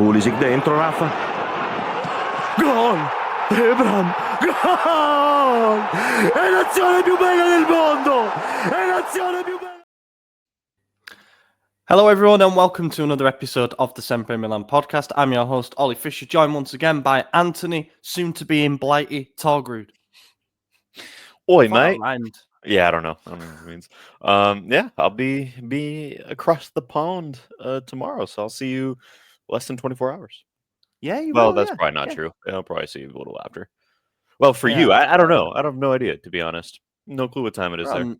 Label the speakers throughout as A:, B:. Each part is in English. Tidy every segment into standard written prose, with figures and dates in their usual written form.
A: Pulisic dentro, Rafa. Gol! Ebram! Gol! È l'azione più bella del mondo! È l'azione più bella!
B: Hello everyone and welcome to another episode of the SempreMilan podcast. I'm your host Oli Fisher, joined once again by Anthony, soon to be in Blighty Torgrud.
C: Oi, mate.
B: Rhymed.
C: Yeah, I don't know what it means. Yeah, I'll be across the pond tomorrow, so I'll see you less than 24 hours.
B: Yeah, you
C: Well,
B: will,
C: that's
B: yeah.
C: probably not
B: Yeah.
C: true. I'll probably see you a little after. Well, for
B: Yeah,
C: you, I don't know. I have no idea, to be honest. No clue what time it is there.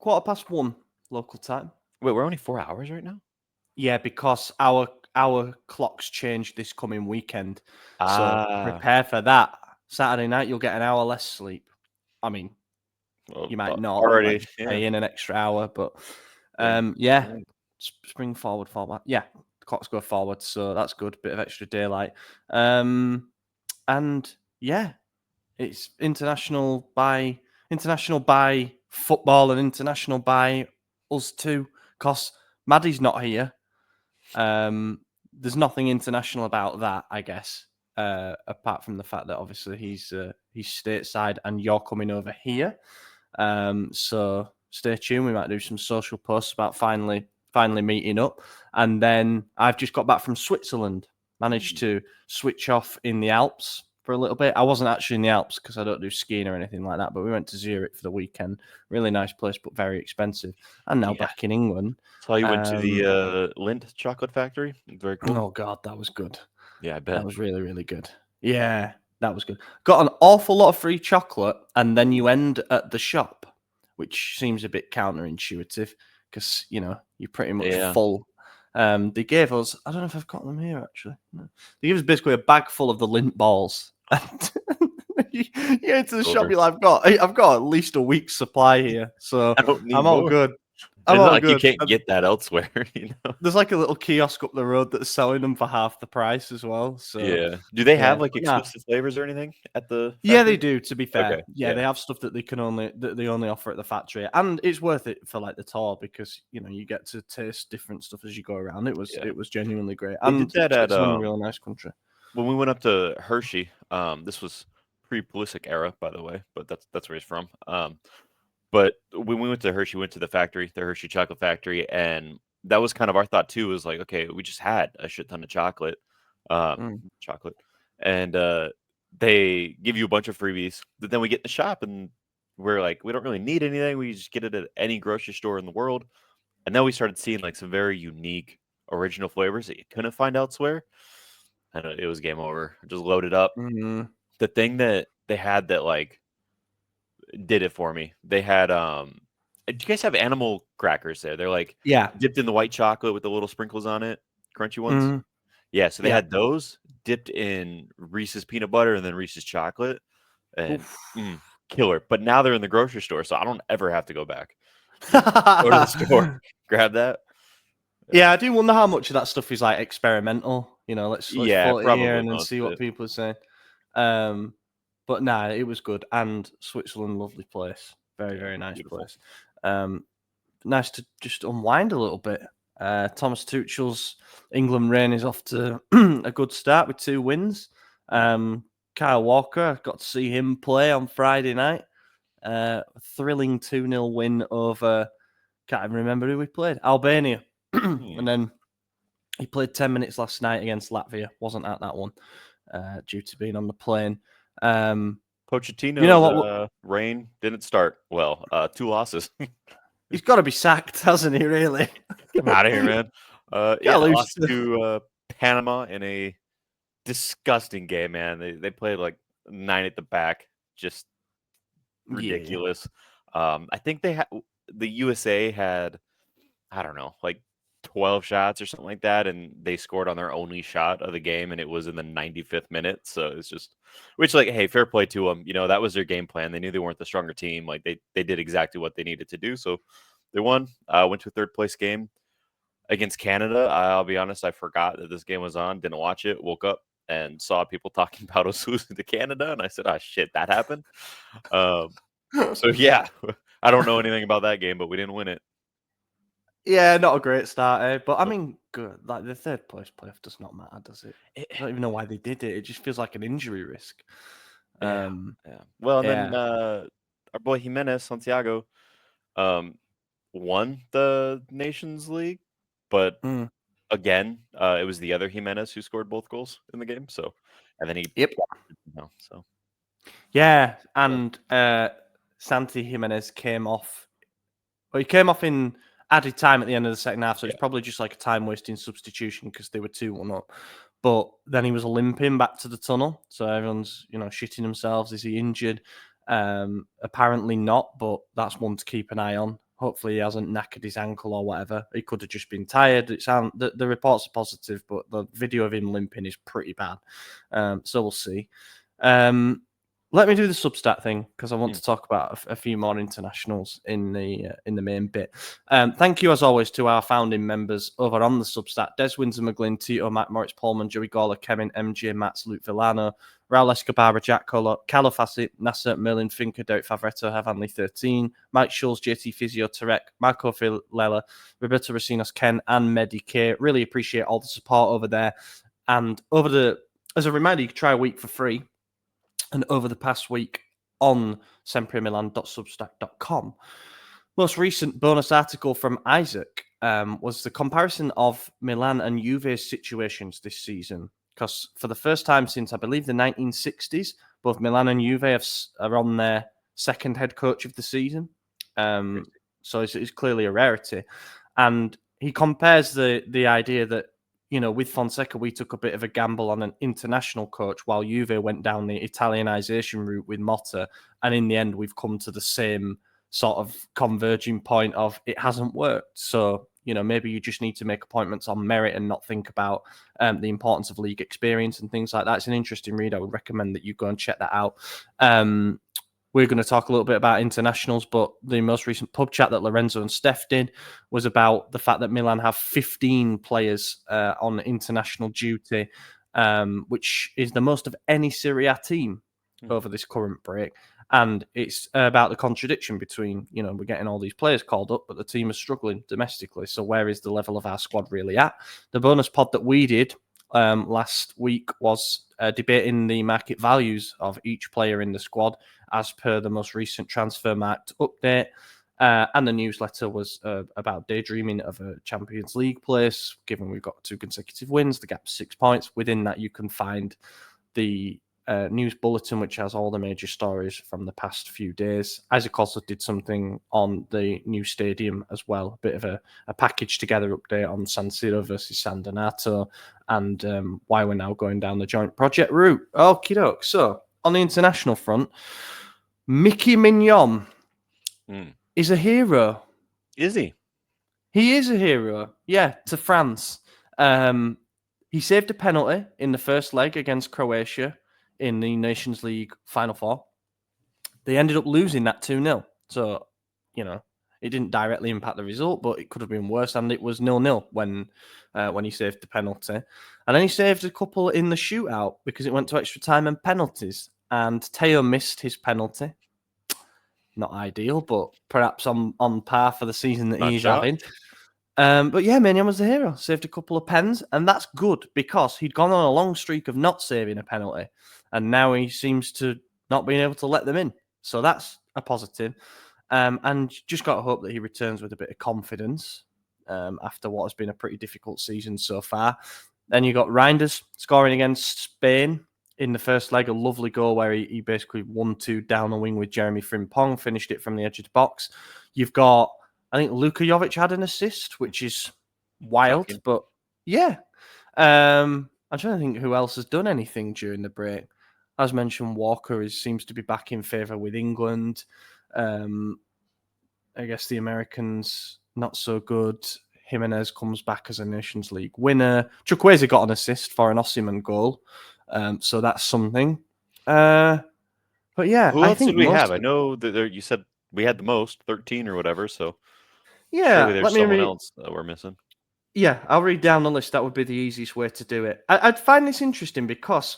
B: 1:15 local time.
C: Wait, we're only 4 hours right now?
B: Yeah, because our clocks change this coming weekend. So prepare for that. Saturday night, you'll get an hour less sleep. I mean,
C: Well,
B: you might not
C: already
B: pay in an extra hour, but spring forward. Yeah, the clocks go forward, so that's good. Bit of extra daylight. And yeah, it's international by football and international by us too, because Maddie's not here. There's nothing international about that, I guess, apart from the fact that obviously he's stateside and you're coming over here. So stay tuned. We might do some social posts about finally meeting up. And then I've just got back from Switzerland. Managed to switch off in the Alps for a little bit. I wasn't actually in the Alps because I don't do skiing or anything like that, but we went to Zurich for the weekend. Really nice place, but very expensive. And now back in England.
C: So you went to the Lindt chocolate factory? Very cool.
B: Oh, God, that was good.
C: Yeah, I bet.
B: That was really, really good. Yeah, that was good. Got an awful lot of free chocolate, and then you end at the shop, which seems a bit counterintuitive because, you know, you're pretty much full. They gave us, I don't know if I've got them here, actually. No. They gave us basically a bag full of the Lindt balls. You get into the shop, you're like, I've got at least a week's supply here, so I'm all good.
C: It's not like you can't get that elsewhere, you know.
B: There's like a little kiosk up the road that's selling them for half the price as well. So
C: yeah, do they have like exclusive flavors or anything at the factory?
B: Yeah, they do. To be fair,
C: Okay.
B: yeah, they have stuff that they only offer at the factory, and it's worth it for like the tour because you know you get to taste different stuff as you go around. It was genuinely great.
C: They did that at
B: a real nice country.
C: When we went up to Hershey. This was pre-Pulisic era, by the way, but that's where he's from. But when we went to Hershey, went to the factory, the Hershey chocolate factory, and that was kind of our thought too. Was like, okay, we just had a shit ton of chocolate, and they give you a bunch of freebies. But then we get in the shop, and we're like, we don't really need anything. We just get it at any grocery store in the world. And then we started seeing like some very unique, original flavors that you couldn't find elsewhere. And it was game over. Just loaded up.
B: Mm-hmm.
C: The thing that they had that like did it for me. They had do you guys have animal crackers there? They're like dipped in the white chocolate with the little sprinkles on it, crunchy ones.
B: Mm-hmm.
C: Yeah, so they had those dipped in Reese's peanut butter and then Reese's chocolate, and killer. But now they're in the grocery store, so I don't ever have to go back. Go to the store, grab that.
B: Yeah, I do wonder how much of that stuff is like experimental. You know, let's put it here and then see what people are saying. But nah, it was good. And Switzerland, lovely place. Very, very nice place. Nice to just unwind a little bit. Thomas Tuchel's England reign is off to a good start with 2 wins. Kyle Walker, got to see him play on Friday night. A thrilling 2-0 win over, can't even remember who we played, Albania. And then he played 10 minutes last night against Latvia. Wasn't at that one due to being on the plane.
C: Pochettino's reign didn't start well. 2 losses.
B: He's got to be sacked, hasn't he, really?
C: Get out of here, man. Lost to Panama in a disgusting game, man. They played like 9 at the back. Just ridiculous. I think the USA had, I don't know, like 12 shots or something like that, and they scored on their only shot of the game, and it was in the 95th minute. So it's just, which, like, hey, fair play to them. You know, that was their game plan. They knew they weren't the stronger team. Like, they did exactly what they needed to do. So they won. Went to a 3rd place game against Canada. I'll be honest, I forgot that this game was on. Didn't watch it. Woke up and saw people talking about us losing to Canada, and I said, "Oh shit, that happened." So yeah, I don't know anything about that game, but we didn't win it.
B: Yeah, not a great start, eh? But I mean, good. Like the third place playoff does not matter, does it? I don't even know why they did it. It just feels like an injury risk.
C: Yeah. Well, and then
B: yeah.
C: our boy Jimenez Santiago won the Nations League, but again, it was the other Jimenez who scored both goals in the game. So, and then he so
B: yeah, and Santi Jimenez came off. Well, he came off in added time at the end of the second half, so it's probably just like a time wasting substitution because they were 2-1 up. But then he was limping back to the tunnel, so everyone's shitting themselves. Is he injured? Apparently not, but that's one to keep an eye on. Hopefully he hasn't knackered his ankle or whatever. He could have just been tired. The reports are positive, but the video of him limping is pretty bad. So we'll see. Let me do the Substack thing because I want to talk about a few more internationals in the main bit. Thank you, as always, to our founding members over on the Substack: Des Windsor McGlynn, Tito, Matt Moritz, Pullman, Joey Gawler, Kevin, MJ, Mats, Luke Villano, Raul Escobar, Jack Colo, Calo Fassi, Nasser, Merlin, Finker, Derek Favretto, Havanley 13, Mike Schulz, JT Physio, Tarek, Marco Filela, Roberto Racinos, Ken, and Medi K. Really appreciate all the support over there. And as a reminder, you can try a week for free. And over the past week on SempreMilan.substack.com, most recent bonus article from Isaac was the comparison of Milan and Juve's situations this season. Because for the first time since, I believe, the 1960s, both Milan and Juve are on their second head coach of the season. So it's clearly a rarity. And he compares the idea that, with Fonseca, we took a bit of a gamble on an international coach while Juve went down the Italianization route with Motta. And in the end, we've come to the same sort of converging point of it hasn't worked. So, maybe you just need to make appointments on merit and not think about the importance of league experience and things like that. It's an interesting read. I would recommend that you go and check that out. We're going to talk a little bit about internationals, but the most recent pub chat that Lorenzo and Steph did was about the fact that Milan have 15 players on international duty, which is the most of any Serie A team over this current break. And it's about the contradiction between, we're getting all these players called up, but the team is struggling domestically. So where is the level of our squad really at? The bonus pod that we did last week was debating the market values of each player in the squad as per the most recent transfer market update. And the newsletter was about daydreaming of a Champions League place, given we've got 2 consecutive wins, the gap's 6 points. Within that, you can find the news bulletin, which has all the major stories from the past few days. Isaac also did something on the new stadium as well, a bit of a package together update on San Siro versus San Donato and why we're now going down the joint project route. Okie doke. So, on the international front, Mickey Mignon is a hero.
C: Is he?
B: He is a hero, yeah, to France. He saved a penalty in the first leg against Croatia in the Nations League Final Four. They ended up losing that 2-0. So, it didn't directly impact the result, but it could have been worse. And it was 0-0 when he saved the penalty. And then he saved a couple in the shootout because it went to extra time and penalties. And Teo missed his penalty. Not ideal, but perhaps on par for the season that he's having. But yeah, Mignon was the hero. Saved a couple of pens, and that's good because he'd gone on a long streak of not saving a penalty, and now he seems to not being able to let them in. So that's a positive. And just got to hope that he returns with a bit of confidence after what has been a pretty difficult season so far. Then you got Reinders scoring against Spain in the first leg, a lovely goal where he basically 1-2 down the wing with Jeremy Frimpong, finished it from the edge of the box. You've got, I think Luka Jovic had an assist, which is wild, but yeah. I'm trying to think who else has done anything during the break. As mentioned, Walker seems to be back in favour with England. I guess the Americans, not so good. Jimenez comes back as a Nations League winner. Chukwueze got an assist for an Osimhen goal. So that's something. But yeah,
C: who else did we have? I know that you said we had the most, 13 or whatever. So
B: yeah,
C: surely there's someone else that we're missing.
B: Yeah, I'll read down the list. That would be the easiest way to do it. I'd find this interesting because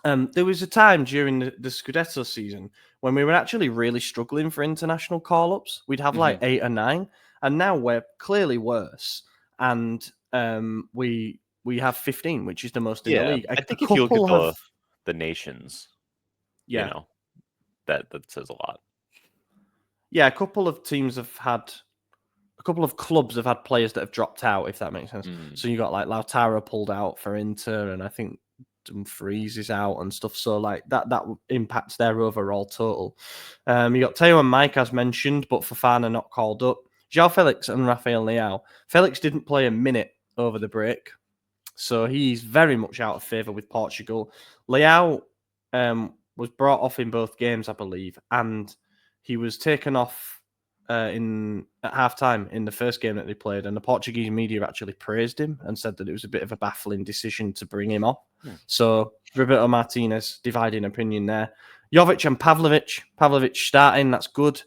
B: there was a time during the Scudetto season when we were actually really struggling for international call-ups. We'd have like 8 or 9. and now we're clearly worse. And we have 15, which is the most in the league.
C: I think if you look at the nations, you know, that says a lot.
B: Yeah, a couple of clubs have had players that have dropped out, if that makes sense. So you got like Lautaro pulled out for Inter, and I think Dumfries is out and stuff. So like that impacts their overall total. You got Teo and Mike as mentioned, but Fofana not called up. João Felix and Rafael Leão. Felix didn't play a minute over the break, so he's very much out of favour with Portugal. Leão was brought off in both games, I believe, and he was taken off at half-time in the first game that they played, and the Portuguese media actually praised him and said that it was a bit of a baffling decision to bring him off. So Roberto Martinez dividing opinion there. Jovic and Pavlovic. Pavlovic starting, that's good.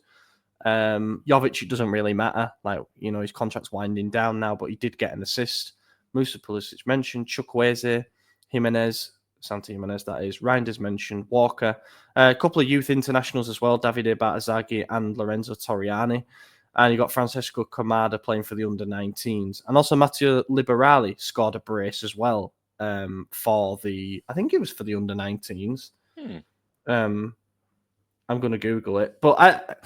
B: Jovic, it doesn't really matter. Like, his contract's winding down now, but he did get an assist. Musa Pulisic mentioned. Chukwueze, Jimenez, Santi Jimenez, that is. Reinders mentioned. Walker. A couple of youth internationals as well. Davide Barzagli and Lorenzo Torriani. And you got Francesco Kamada playing for the under-19s. And also Matteo Liberali scored a brace as well for the... I think it was for the under-19s. I'm going to Google it. But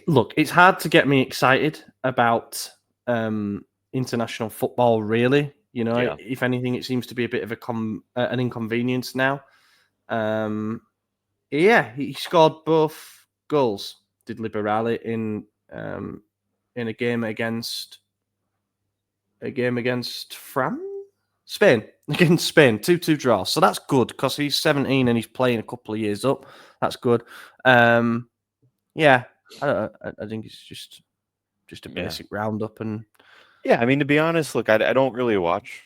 B: look, it's hard to get me excited about international football, really. If anything, it seems to be a bit of an inconvenience now. He scored both goals, did Liberali, in a game against Spain. Against Spain, 2-2 draw. So that's good because he's 17 and he's playing a couple of years up. That's good. I think it's just a basic roundup. And
C: I mean, to be honest, look, I don't really watch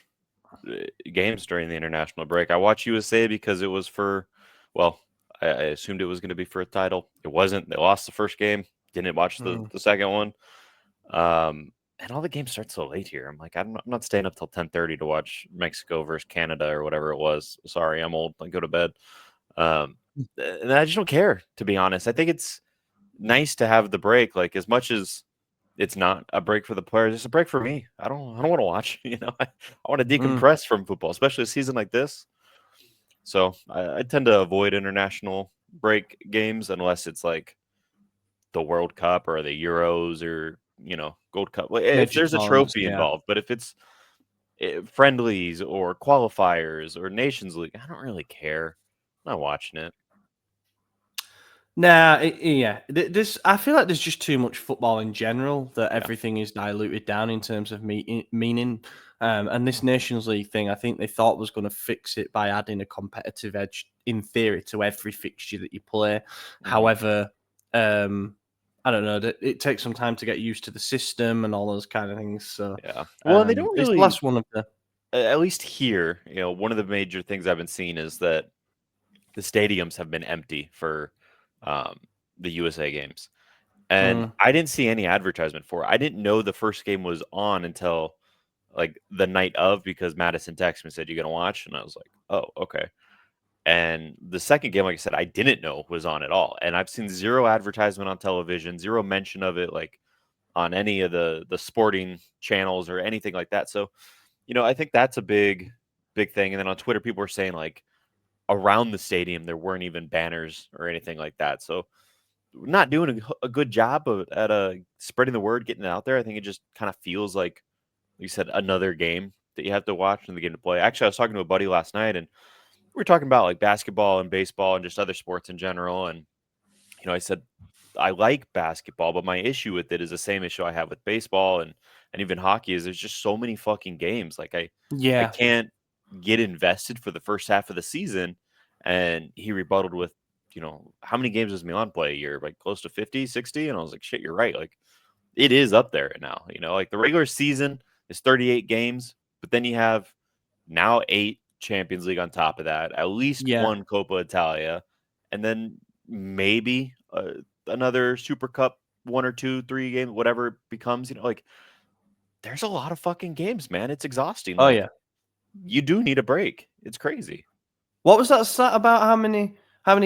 C: games during the international break. I watch USA because it was for, I assumed it was going to be for a title. It wasn't. They lost the first game. Didn't watch the second one. And all the games start so late here. I'm like, I'm not staying up till 10:30 to watch Mexico versus Canada or whatever it was. Sorry, I'm old. I go to bed. And I just don't care, to be honest. I think it's nice to have the break. Like, as much as it's not a break for the players, it's a break for me. I don't want to watch. I want to decompress from football, especially a season like this. So I tend to avoid international break games unless it's like the World Cup or the Euros or Gold Cup. If there's a trophy involved, but if it's friendlies or qualifiers or Nations League, I don't really care. I'm not watching it.
B: Nah, I feel like there's just too much football in general that everything is diluted down in terms of meaning. And this Nations League thing, I think they thought was going to fix it by adding a competitive edge, in theory, to every fixture that you play. However, I don't know. It takes some time to get used to the system and all those kind of things. So
C: well, they don't really.
B: It's the last one of the.
C: At least here, one of the major things I've been seeing is that the stadiums have been empty for the USA games, and I didn't see any advertisement for it. I didn't know the first game was on until like the night of, because Madison texted me and said, "You gonna watch?" And I was like, "Oh, okay." And the second game, like I said, I didn't know was on at all. And I've seen zero advertisement on television, zero mention of it, like on any of the sporting channels or anything like that. So, I think that's a big thing. And then on Twitter, people were saying like around the stadium, there weren't even banners or anything like that. So not doing a good job at spreading the word, getting it out there. I think it just kind of feels like you said, another game that you have to watch and the game to play. Actually, I was talking to a buddy last night, and we were talking about like basketball and baseball and just other sports in general. And, I said, I like basketball, but my issue with it is the same issue I have with baseball and even hockey is there's just so many fucking games. Like I can't get invested for the first half of the season. And he rebutted with, how many games does Milan play a year? Like close to 50, 60? And I was like, shit, you're right. Like it is up there now, like the regular season is 38 games, but then you have now 8 Champions League on top of that, at least one Coppa Italia, and then maybe another Super Cup, 1 or 2, 3 games, whatever it becomes. Like there's a lot of fucking games, man. It's exhausting.
B: Oh yeah,
C: you do need a break. It's crazy.
B: What was that stat about how many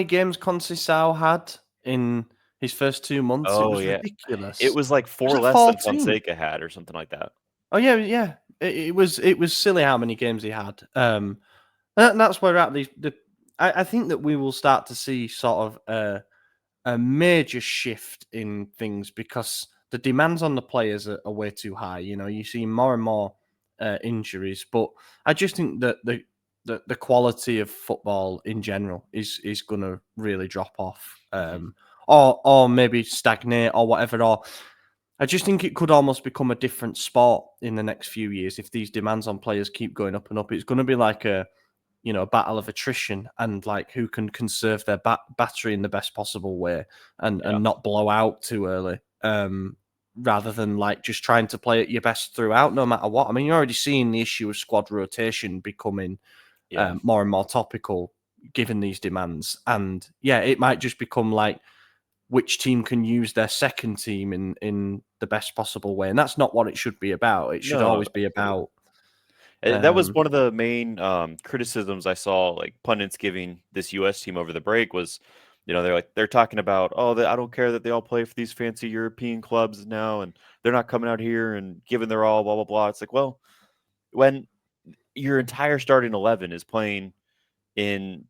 B: games Conceição had in His first 2 months, it was ridiculous.
C: It was like 4 less than Fonseca had, or something like that.
B: Oh yeah. It was silly how many games he had. That's where we're at. I think that we will start to see sort of a major shift in things because the demands on the players are way too high. You see more and more injuries, but I just think that the quality of football in general is going to really drop off, or maybe stagnate or whatever. Or I just think it could almost become a different sport in the next few years if these demands on players keep going up and up. It's going to be like a battle of attrition and like who can conserve their battery in the best possible way and not blow out too early, rather than like just trying to play at your best throughout no matter what. I mean, you're already seeing the issue of squad rotation becoming more and more topical given these demands. And it might just become like which team can use their second team in the best possible way. And that's not what it should be about. It should always be about...
C: That was one of the main criticisms I saw, like pundits giving this U.S. team over the break was, they're talking about, I don't care that they all play for these fancy European clubs now, and they're not coming out here and giving their all, blah blah blah. It's like, well, when your entire starting 11 is playing in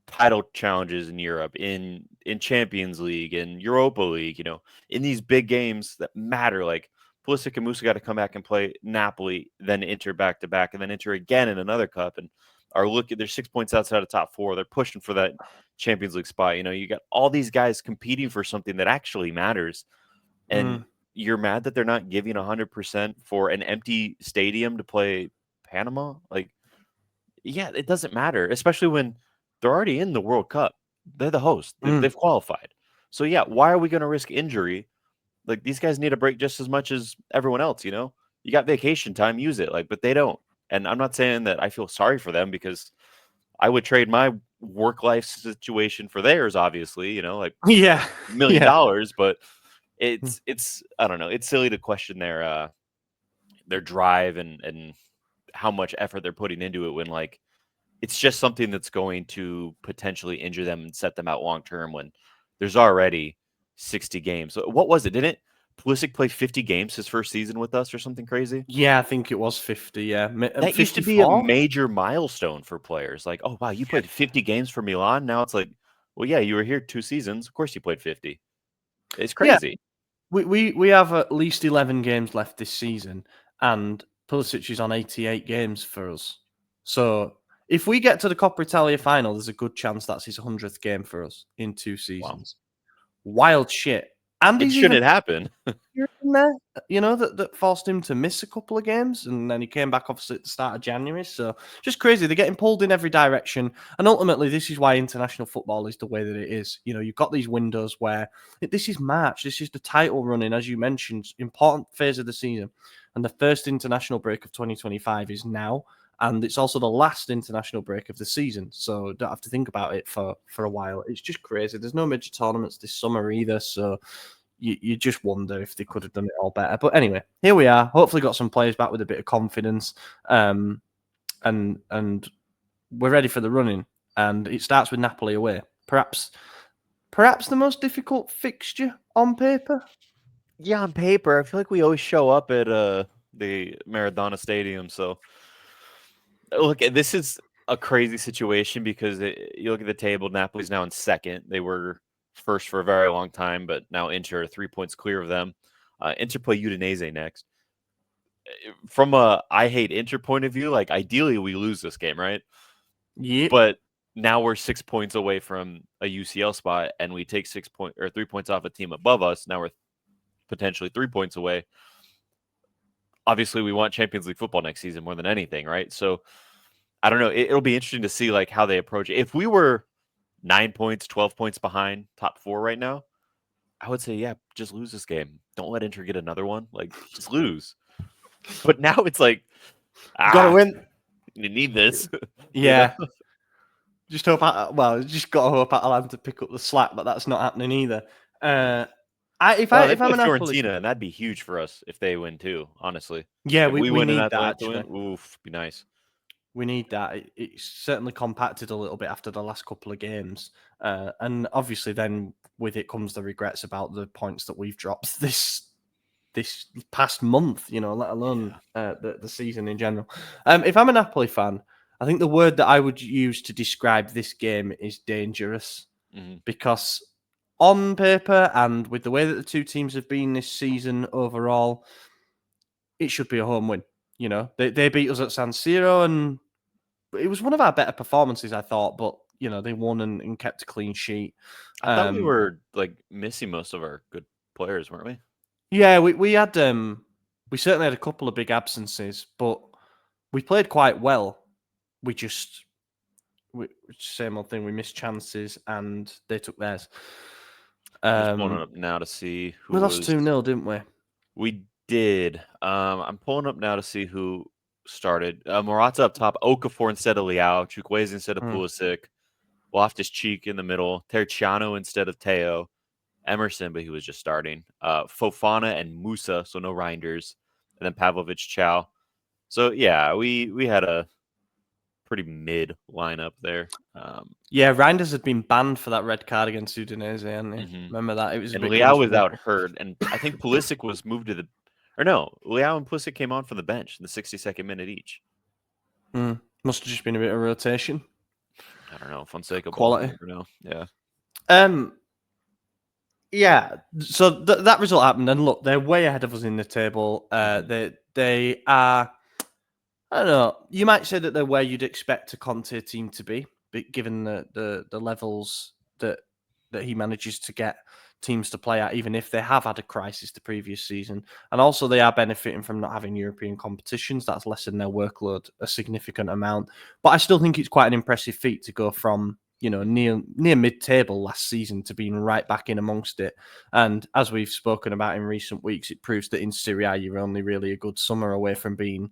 C: title challenges in Europe, in Champions League, in Europa League, in these big games that matter, like Pulisic and Musa got to come back and play Napoli, then enter back to back, and then enter again in another cup, and they're 6 points outside of top 4. They're pushing for that Champions League spot. You got all these guys competing for something that actually matters, and you're mad that they're not giving 100% for an empty stadium to play Panama. Like, it doesn't matter, especially when they're already in the World Cup. They're the host. They've qualified. So why are we going to risk injury? Like, these guys need a break just as much as everyone else, You got vacation time, use it. Like, but they don't. And I'm not saying that I feel sorry for them, because I would trade my work-life situation for theirs, obviously, like $1 million. But it's I don't know. It's silly to question their drive and how much effort they're putting into it when, like, it's just something that's going to potentially injure them and set them out long term when there's already 60 games. So what was it? Didn't Pulisic play 50 games his first season with us or something crazy?
B: Yeah, I think it was 50, yeah.
C: That 54? Used to be a major milestone for players. Like, oh, wow, you played 50 games for Milan? Now it's like, well, yeah, you were here 2 seasons. Of course you played 50. It's crazy.
B: Yeah. We have at least 11 games left this season, and Pulisic is on 88 games for us. So if we get to the Coppa Italia final, there's a good chance that's his 100th game for us in 2 seasons. Wow. Wild shit. And
C: it shouldn't happen.
B: That forced him to miss a couple of games, and then he came back obviously at the start of January. So just crazy. They're getting pulled in every direction, and ultimately this is why international football is the way that it is. You've got these windows where this is March, this is the title running, as you mentioned, important phase of the season, and the first international break of 2025 is now, and it's also the last international break of the season. So don't have to think about it for a while. It's just crazy. There's no major tournaments this summer either, so you just wonder if they could have done it all better. But anyway, here we are. Hopefully got some players back with a bit of confidence. And we're ready for the running. And it starts with Napoli away. Perhaps the most difficult fixture on paper.
C: Yeah, on paper. I feel like we always show up at the Maradona Stadium. So look, this is a crazy situation because you look at the table, Napoli's now in second. They were first for a very long time, but now Inter are 3 points clear of them. Inter play Udinese next. From a I hate Inter point of view, like ideally we lose this game, right?
B: Yeah.
C: But now we're 6 points away from a UCL spot, and we take 3 points off a team above us. Now we're potentially 3 points away. Obviously, we want Champions League football next season more than anything, right? So I don't know. It'll be interesting to see like how they approach it. If we were 9 points, 12 points behind top 4 right now, I would say, yeah, just lose this game. Don't let Inter get another one. Like, just lose. But now it's like,
B: gotta win.
C: You need this.
B: Yeah. Just hope. Just gotta hope Atalanta pick up the slack, but that's not happening either. If I'm an
C: Fiorentina, and that'd be huge for us if they win too. Honestly,
B: yeah,
C: if
B: we
C: win
B: need
C: and
B: that.
C: To win, oof, be nice.
B: We need that. It's certainly compacted a little bit after the last couple of games. And obviously then with it comes the regrets about the points that we've dropped this past month, let alone the season in general. If I'm a Napoli fan, I think the word that I would use to describe this game is dangerous. Because on paper and with the way that the two teams have been this season overall, it should be a home win. They beat us at San Siro, and it was one of our better performances, I thought. But they won and kept a clean sheet.
C: I thought we were missing most of our good players, weren't we?
B: Yeah, we had we certainly had a couple of big absences, but we played quite well. We same old thing. We missed chances, and they took theirs.
C: I'm pulling it up now to see who
B: we lost 2-0, didn't we?
C: We did. I'm pulling up now to see who started. Morata up top, Okafor instead of Leao, Chukwueze instead of Pulisic, Loftus-Cheek in the middle, Terciano instead of Teo, Emerson, but he was just starting, Fofana and Musa, so no Reinders, and then Pavlovic, Chow. So yeah, we had a pretty mid lineup there.
B: Reinders had been banned for that red card against Udinese, hadn't he? Remember that? It was,
C: and Leao was out hurt, and I think Pulisic was moved to Leao and Pulisic came on from the bench in the 62nd minute each.
B: Must have just been a bit of rotation.
C: I don't know. Fonseca
B: quality.
C: Yeah.
B: Yeah. So that result happened, and look, they're way ahead of us in the table. They are. I don't know. You might say that they're where you'd expect a Conte team to be, but given the levels that he manages to get teams to play at, even if they have had a crisis the previous season. And also they are benefiting from not having European competitions. That's lessened their workload a significant amount. But I still think it's quite an impressive feat to go from, near mid-table last season to being right back in amongst it. And as we've spoken about in recent weeks, it proves that in Serie A, you're only really a good summer away from being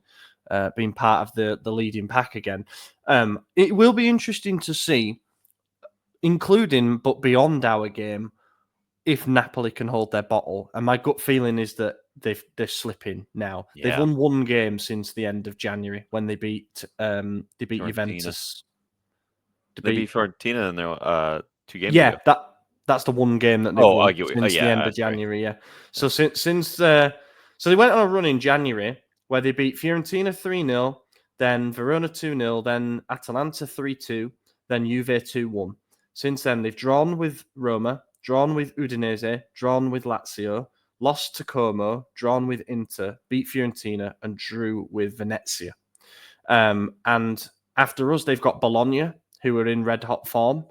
B: part of the leading pack again. It will be interesting to see, including but beyond our game, if Napoli can hold their bottle. And my gut feeling is that they're slipping now. Yeah. They've won one game since the end of January when they beat Juventus.
C: They beat Fiorentina in their 2 games ago.
B: Yeah, that's the one game that they've won since the end of January. Right. Yeah. So since so they went on a run in January where they beat Fiorentina 3-0, then Verona 2-0, then Atalanta 3-2, then Juve 2-1. Since then, they've drawn with Roma, drawn with Udinese, drawn with Lazio, lost to Como, drawn with Inter, beat Fiorentina, and drew with Venezia. And after us, they've got Bologna, who are in red-hot form,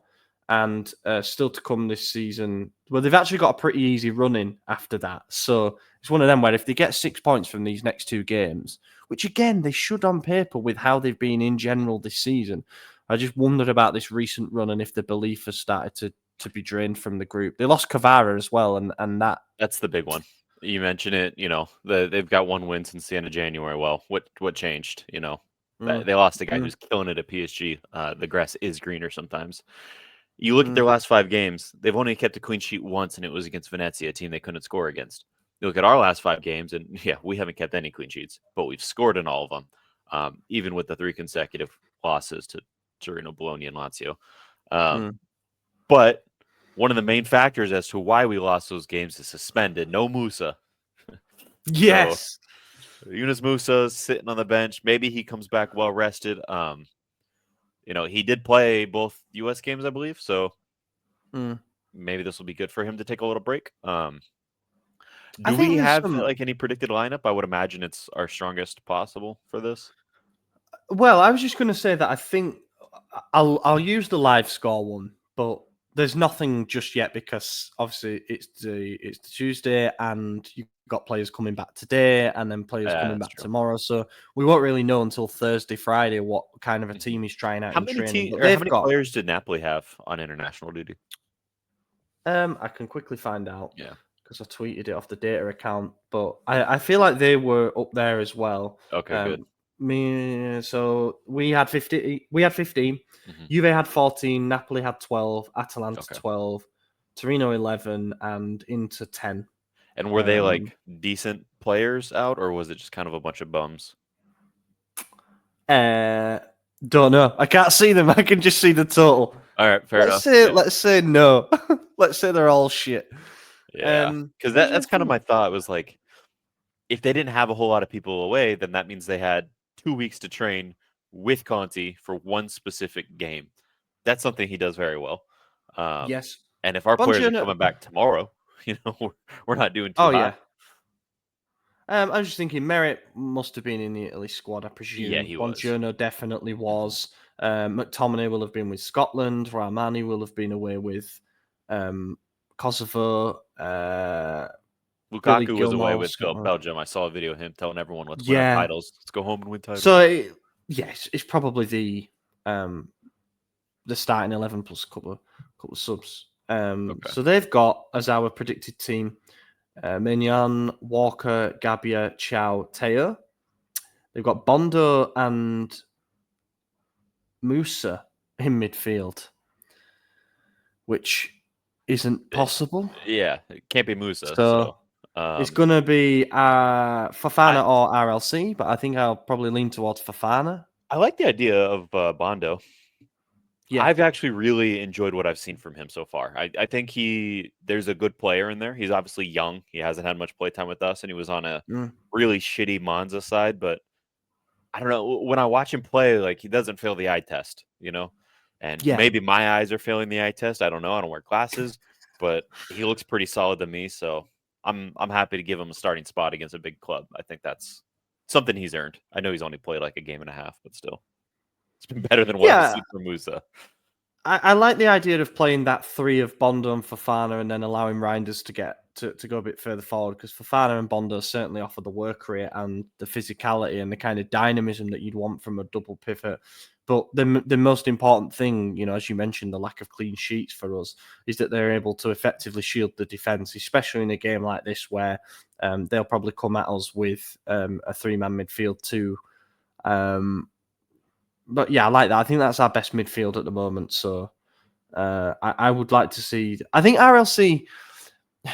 B: and still to come this season. Well, they've actually got a pretty easy run in after that. So it's one of them where if they get 6 points from these next 2 games, which again, they should on paper with how they've been in general this season, I just wondered about this recent run and if the belief has started to be drained from the group. They lost Kvara as well, and
C: that's the big one. You mentioned it, they've got 1 win since the end of January. Well, what changed? They lost a guy who's killing it at PSG. The grass is greener sometimes. You look at their last 5 games, they've only kept a clean sheet once, and it was against Venezia, a team they couldn't score against. You look at our last 5 games, and we haven't kept any clean sheets, but we've scored in all of them, even with the 3 consecutive losses to Torino, Bologna, and Lazio. But one of the main factors as to why we lost those games is suspended. No Musa.
B: Yes.
C: So, Yunus Musa sitting on the bench. Maybe he comes back well rested. He did play both U.S. games, I believe. So maybe this will be good for him to take a little break. Do we have any predicted lineup? I would imagine it's our strongest possible for this.
B: Well, I was just going to say that I think I'll use the live score one, but there's nothing just yet because obviously it's the Tuesday and you've got players coming back today and then players coming back tomorrow. So we won't really know until Thursday, Friday what kind of a team he's trying out in training.
C: How many players did Napoli have on international duty?
B: I can quickly find out.
C: Yeah.
B: Because I tweeted it off the data account, but I feel like they were up there as well.
C: Okay, good.
B: So we had 15. Juve had 14. Napoli had 12. Atalanta 12. Torino 11, and Inter 10.
C: And were they decent players out, or was it just kind of a bunch of bums?
B: Don't know. I can't see them. I can just see the total.
C: All right, fair enough.
B: Let's say no. Let's say they're all shit.
C: Yeah, because that's kind of my thought. Was like, if they didn't have a whole lot of people away, then that means they had 2 weeks to train with Conti for one specific game. That's something he does very well.
B: Yes.
C: And if our players are coming back tomorrow, we're not doing too hot.
B: Yeah. I was just thinking, Merritt must have been in the Italy squad, I presume.
C: Yeah, he was.
B: Bongiorno definitely was. McTominay will have been with Scotland. Rahmani will have been away with Kosovo.
C: Lukaku was away with Belgium. I saw a video of him telling everyone, "Let's win our titles. Let's go home and win titles."
B: So, yes, it's probably the starting 11 plus a couple of subs. So they've got, as our predicted team, Mignon, Walker, Gabbia, Chow, Teo. They've got Bondo and Musa in midfield, which isn't possible.
C: Yeah, it can't be Musa. So
B: it's going to be Fofana or RLC, but I think I'll probably lean towards Fofana.
C: I like the idea of Bondo. Yeah. I've actually really enjoyed what I've seen from him so far. I think there's a good player in there. He's obviously young. He hasn't had much playtime with us, and he was on a really shitty Monza side. But I don't know. When I watch him play, like, he doesn't fail the eye test, And maybe my eyes are failing the eye test. I don't know. I don't wear glasses, but he looks pretty solid to me. So I'm happy to give him a starting spot against a big club. I think that's something he's earned. I know he's only played like a game and a half, but still. It's been better than what I've seen from Musa.
B: I like the idea of playing that three of Bondo and Fofana and then allowing Reinders to get to go a bit further forward, because Fofana and Bondo certainly offer the work rate and the physicality and the kind of dynamism that you'd want from a double pivot. But the most important thing, as you mentioned, the lack of clean sheets for us, is that they're able to effectively shield the defence, especially in a game like this where they'll probably come at us with a three-man midfield too. But yeah, I like that. I think that's our best midfield at the moment. So I would like to see. I think RLC,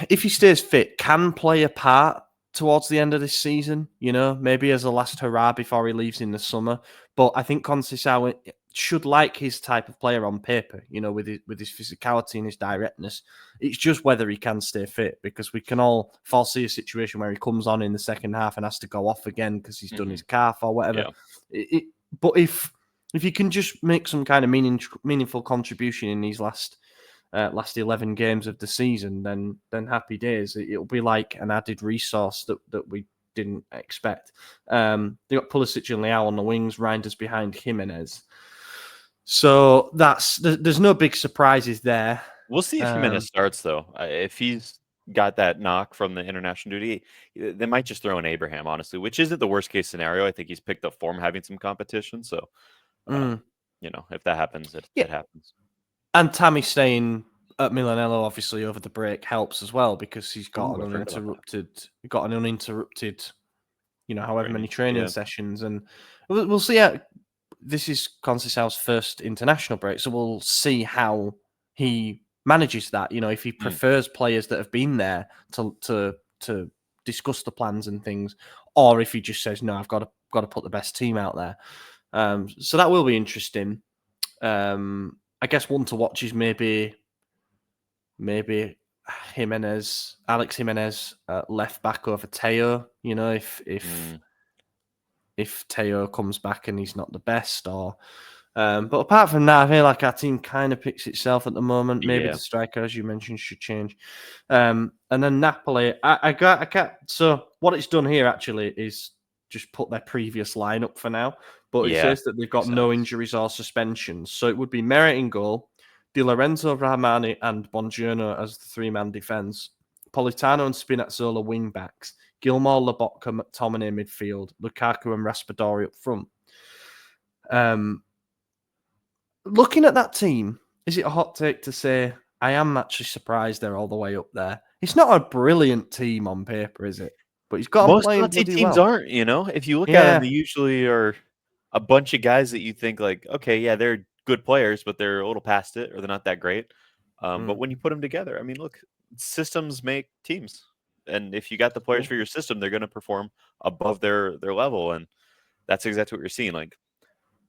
B: if he stays fit, can play a part towards the end of this season. Maybe as a last hurrah before he leaves in the summer. But I think Conceição should like his type of player on paper. With his physicality and his directness. It's just whether he can stay fit, because we can all foresee a situation where he comes on in the second half and has to go off again because he's done his calf or whatever. Yeah. But if you can just make some kind of meaningful contribution in these last 11 games of the season, then happy days. It'll be like an added resource that we didn't expect. They got Pulisic and Leao on the wings, Reinders behind Jimenez. So there's no big surprises there.
C: We'll see if Jimenez starts, though. If he's got that knock from the international duty, they might just throw in Abraham, honestly, which isn't the worst case scenario. I think he's picked up form having some competition. So, if that happens, it happens.
B: And Tammy staying at Milanello, obviously, over the break helps as well, because he's got an uninterrupted, however many training sessions. And we'll see how this is Conceição's first international break. So we'll see how he manages that. If he prefers players that have been there to discuss the plans and things, or if he just says, no, I've got to put the best team out there. So that will be interesting. I guess one to watch is maybe Alex Jimenez left back over Teo. If Teo comes back and he's not the best, or but apart from that, I feel like our team kind of picks itself at the moment. Maybe the striker, as you mentioned, should change. And then Napoli, I can't. So what it's done here actually is just put their previous lineup for now. But it says that they've got no injuries or suspensions. So it would be Merritt in goal, Di Lorenzo, Rahmani, and Bongiorno as the three-man defence. Politano and Spinazzola wing-backs. Gilmore, Lobotka, McTominay midfield. Lukaku and Raspadori up front. Looking at that team, is it a hot take to say I am actually surprised they're all the way up there? It's not a brilliant team on paper, is it? But he's got
C: most Conte teams aren't. If you look at them, they usually are a bunch of guys that you think like, okay, yeah, they're good players, but they're a little past it, or they're not that great. But when you put them together, I mean, look, systems make teams, and if you got the players for your system, they're going to perform above their level, and that's exactly what you're seeing. Like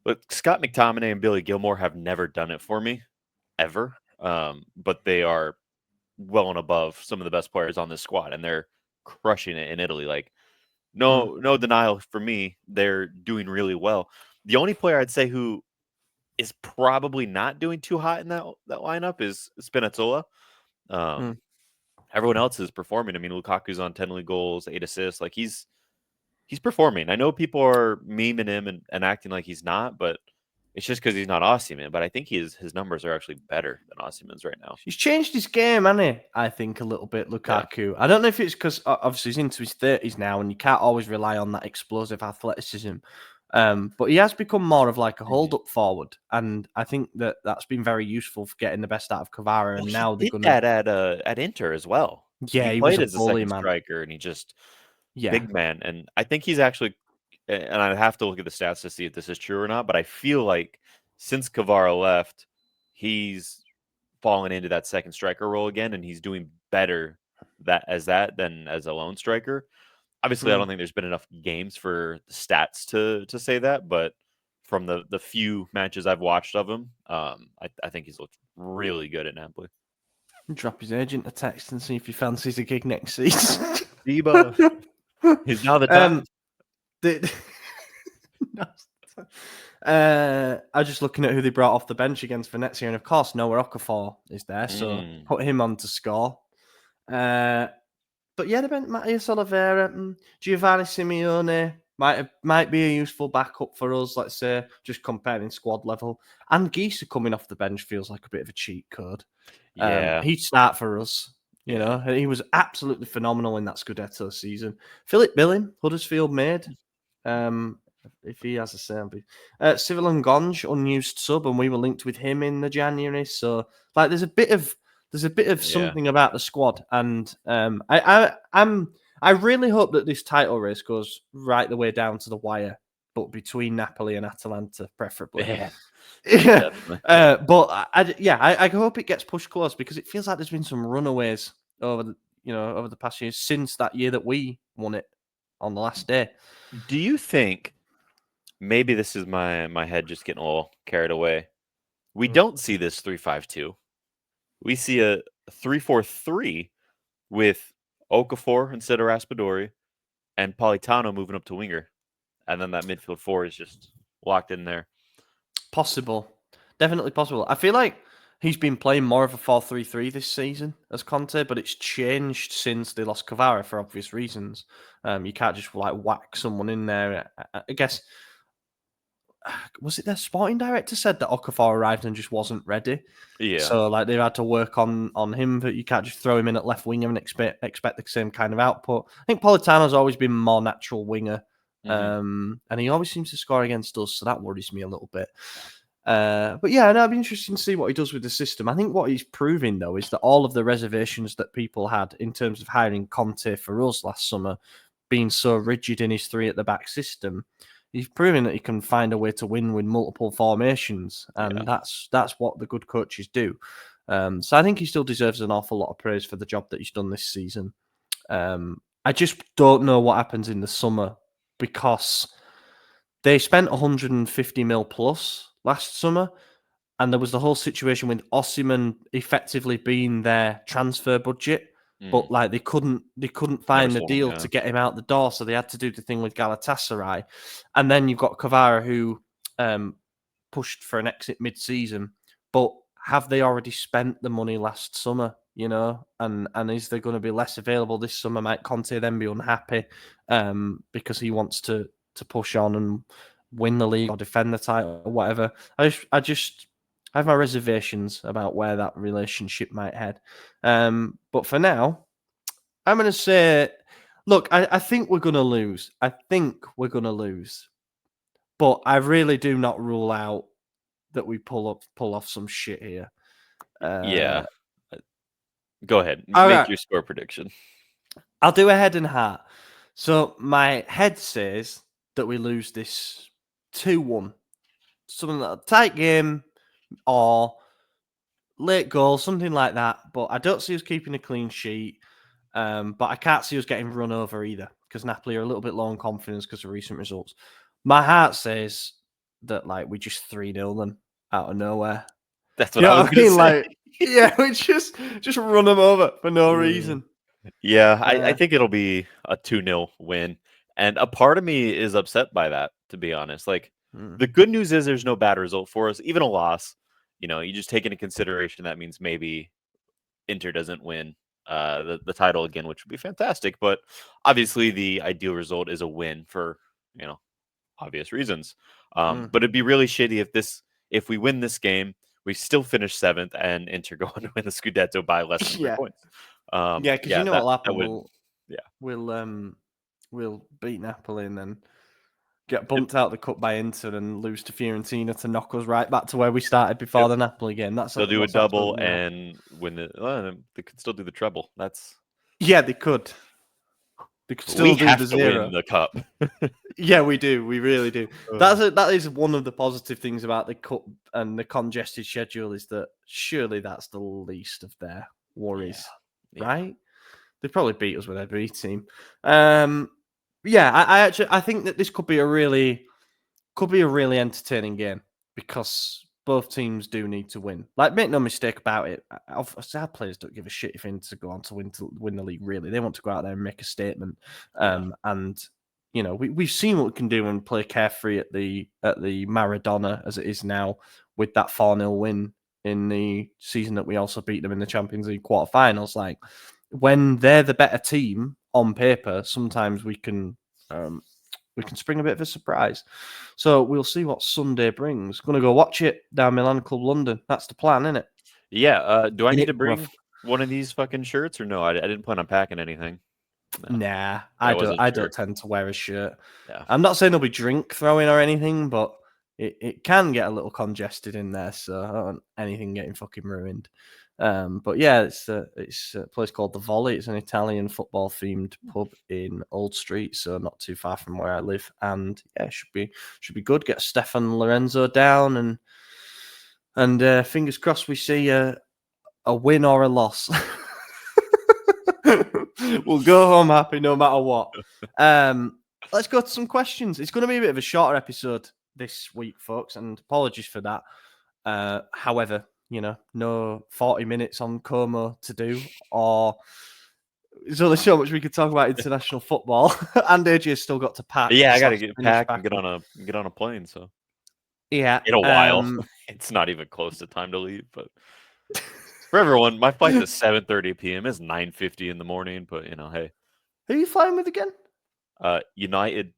C: But Scott McTominay and Billy Gilmore have never done it for me, ever. But they are well and above some of the best players on this squad, and they're crushing it in Italy. Like, no denial for me. They're doing really well. The only player I'd say who is probably not doing too hot in that lineup is Spinazzola. Everyone else is performing. I mean, Lukaku's on 10 league goals, 8 assists. Like, he's performing. I know people are memeing him and acting like he's not, but it's just because he's not Osimhen. But I think his numbers are actually better than Osimhen's right now.
B: He's changed his game, hasn't he? I think a little bit, Lukaku. Yeah. I don't know if it's because obviously he's into his 30s now, and you can't always rely on that explosive athleticism. But he has become more of like a hold-up forward, and I think that's been very useful for getting the best out of Kvara. And now they're going
C: to at Inter as well.
B: Yeah,
C: he played as a second striker, and he just big man. And I think he's actually, and I have to look at the stats to see if this is true or not, but I feel like since Kvara left, he's fallen into that second striker role again, and he's doing better than as a lone striker. Obviously, I don't think there's been enough games for the stats to say that, but from the few matches I've watched of him, I think he's looked really good at Napoli.
B: Drop his agent a text and see if he fancies a gig next season.
C: Debo. He's now the time.
B: I was just looking at who they brought off the bench against Venezia, and of course Noah Okafor is there, so put him on to score. But yeah, they went Matthias Oliveira, Giovanni Simeone might be a useful backup for us, let's say, just comparing squad level. And Geese coming off the bench feels like a bit of a cheat code.
C: Yeah,
B: he'd start for us. You know, he was absolutely phenomenal in that Scudetto season. Philip Billing, Huddersfield made. If he has a say. Civil and Gonge, unused sub, and we were linked with him in the January. So, like, there's a bit of something about the squad, and I really hope that this title race goes right the way down to the wire, but between Napoli and Atalanta, preferably.
C: Yeah.
B: But I hope it gets pushed close, because it feels like there's been some runaways over the past years since that year that we won it on the last day.
C: Do you think, maybe this is my head just getting a little carried away, we don't see this 3-5-2? We see a 3-4-3 with Okafor instead of Raspadori and Politano moving up to winger, and then that midfield four is just locked in there.
B: Possible. Definitely possible. I feel like he's been playing more of a 4-3-3 this season as Conte, but it's changed since they lost Kvara for obvious reasons. You can't just like whack someone in there. I guess, was it their sporting director said that Okafor arrived and just wasn't ready?
C: Yeah.
B: So like they had to work on him, but you can't just throw him in at left winger and expect the same kind of output. I think Politano's always been more natural winger. And he always seems to score against us, so that worries me a little bit. But yeah, it'd be interesting to see what he does with the system. I think what he's proving, though, is that all of the reservations that people had in terms of hiring Conte for us last summer, being so rigid in his 3 at the back system, he's proving that he can find a way to win with multiple formations, and that's what the good coaches do. So I think he still deserves an awful lot of praise for the job that he's done this season. I just don't know what happens in the summer, because they spent 150 mil plus last summer, and there was the whole situation with Osimhen effectively being their transfer budget, but like they couldn't find the deal to get him out the door, so they had to do the thing with Galatasaray. And then you've got Kvara, who pushed for an exit mid-season, but have they already spent the money last summer? You know, and is there going to be less available this summer? Might Conte then be unhappy because he wants to push on and win the league or defend the title or whatever? I have my reservations about where that relationship might head. But for now, I'm going to say, look, I think we're going to lose. But I really do not rule out that we pull off some shit here.
C: Yeah. Go ahead. Make your score prediction.
B: I'll do a head and heart. So my head says that we lose this 2-1. Something like a tight game or late goal, something like that. But I don't see us keeping a clean sheet. But I can't see us getting run over either, because Napoli are a little bit low on confidence because of recent results. My heart says that like we just 3-0 them out of nowhere.
C: That's what I was going to say.
B: Like, yeah, we just run them over for no reason.
C: Yeah, I think it'll be a 2-0 win. And a part of me is upset by that, to be honest. Like, the good news is there's no bad result for us. Even a loss, you just take into consideration that means maybe Inter doesn't win the title again, which would be fantastic. But obviously, the ideal result is a win for, obvious reasons. But it'd be really shitty if we win this game, we still finish 7th, and Inter go on to win the Scudetto by less than 3 points.
B: Because you know what'll happen. We'll beat Napoli and then get bumped out of the cup by Inter and lose to Fiorentina to knock us right back to where we started before the Napoli game.
C: They'll do a double and win they could still do the treble.
B: They could. They could still do the zero.
C: Win the cup.
B: Yeah, we do. We really do. That is one of the positive things about the cup and the congested schedule is that surely that's the least of their worries, right? They probably beat us with every team. I think that this could be a really entertaining game because both teams do need to win. Like, make no mistake about it. Our players don't give a shit if Inter go on to win the league. Really, they want to go out there and make a statement. And we've seen what we can do and play carefree at the Maradona as it is now with that 4-0 win in the season that we also beat them in the Champions League quarterfinals. Like, when they're the better team on paper, sometimes we can spring a bit of a surprise. So we'll see what Sunday brings. Going to go watch it down Milan Club London. That's the plan, isn't it?
C: Yeah. Do I need to bring one of these fucking shirts or no? I didn't plan on packing anything.
B: No. Nah, I don't tend to wear a shirt.
C: Yeah.
B: I'm not saying there'll be drink throwing or anything, but it can get a little congested in there, so I don't want anything getting fucking ruined. But yeah, it's a place called The Volley. It's an Italian football themed pub in Old Street, so not too far from where I live. And yeah, it should be good. Get Stefan Lorenzo down and fingers crossed we see a win or a loss. We'll go home happy no matter what. Let's go to some questions. It's going to be a bit of a shorter episode this week, folks, and apologies for that. However, no 40 minutes on Como to do, or there's only so much we could talk about international football. And AJ's still got to pack.
C: Yeah, I got to get packed and get on a plane. So
B: yeah,
C: in a while, it's not even close to time to leave. But for everyone, my flight's at 7:30 p.m. It's 9:50 in the morning. But hey,
B: who are you flying with again?
C: United.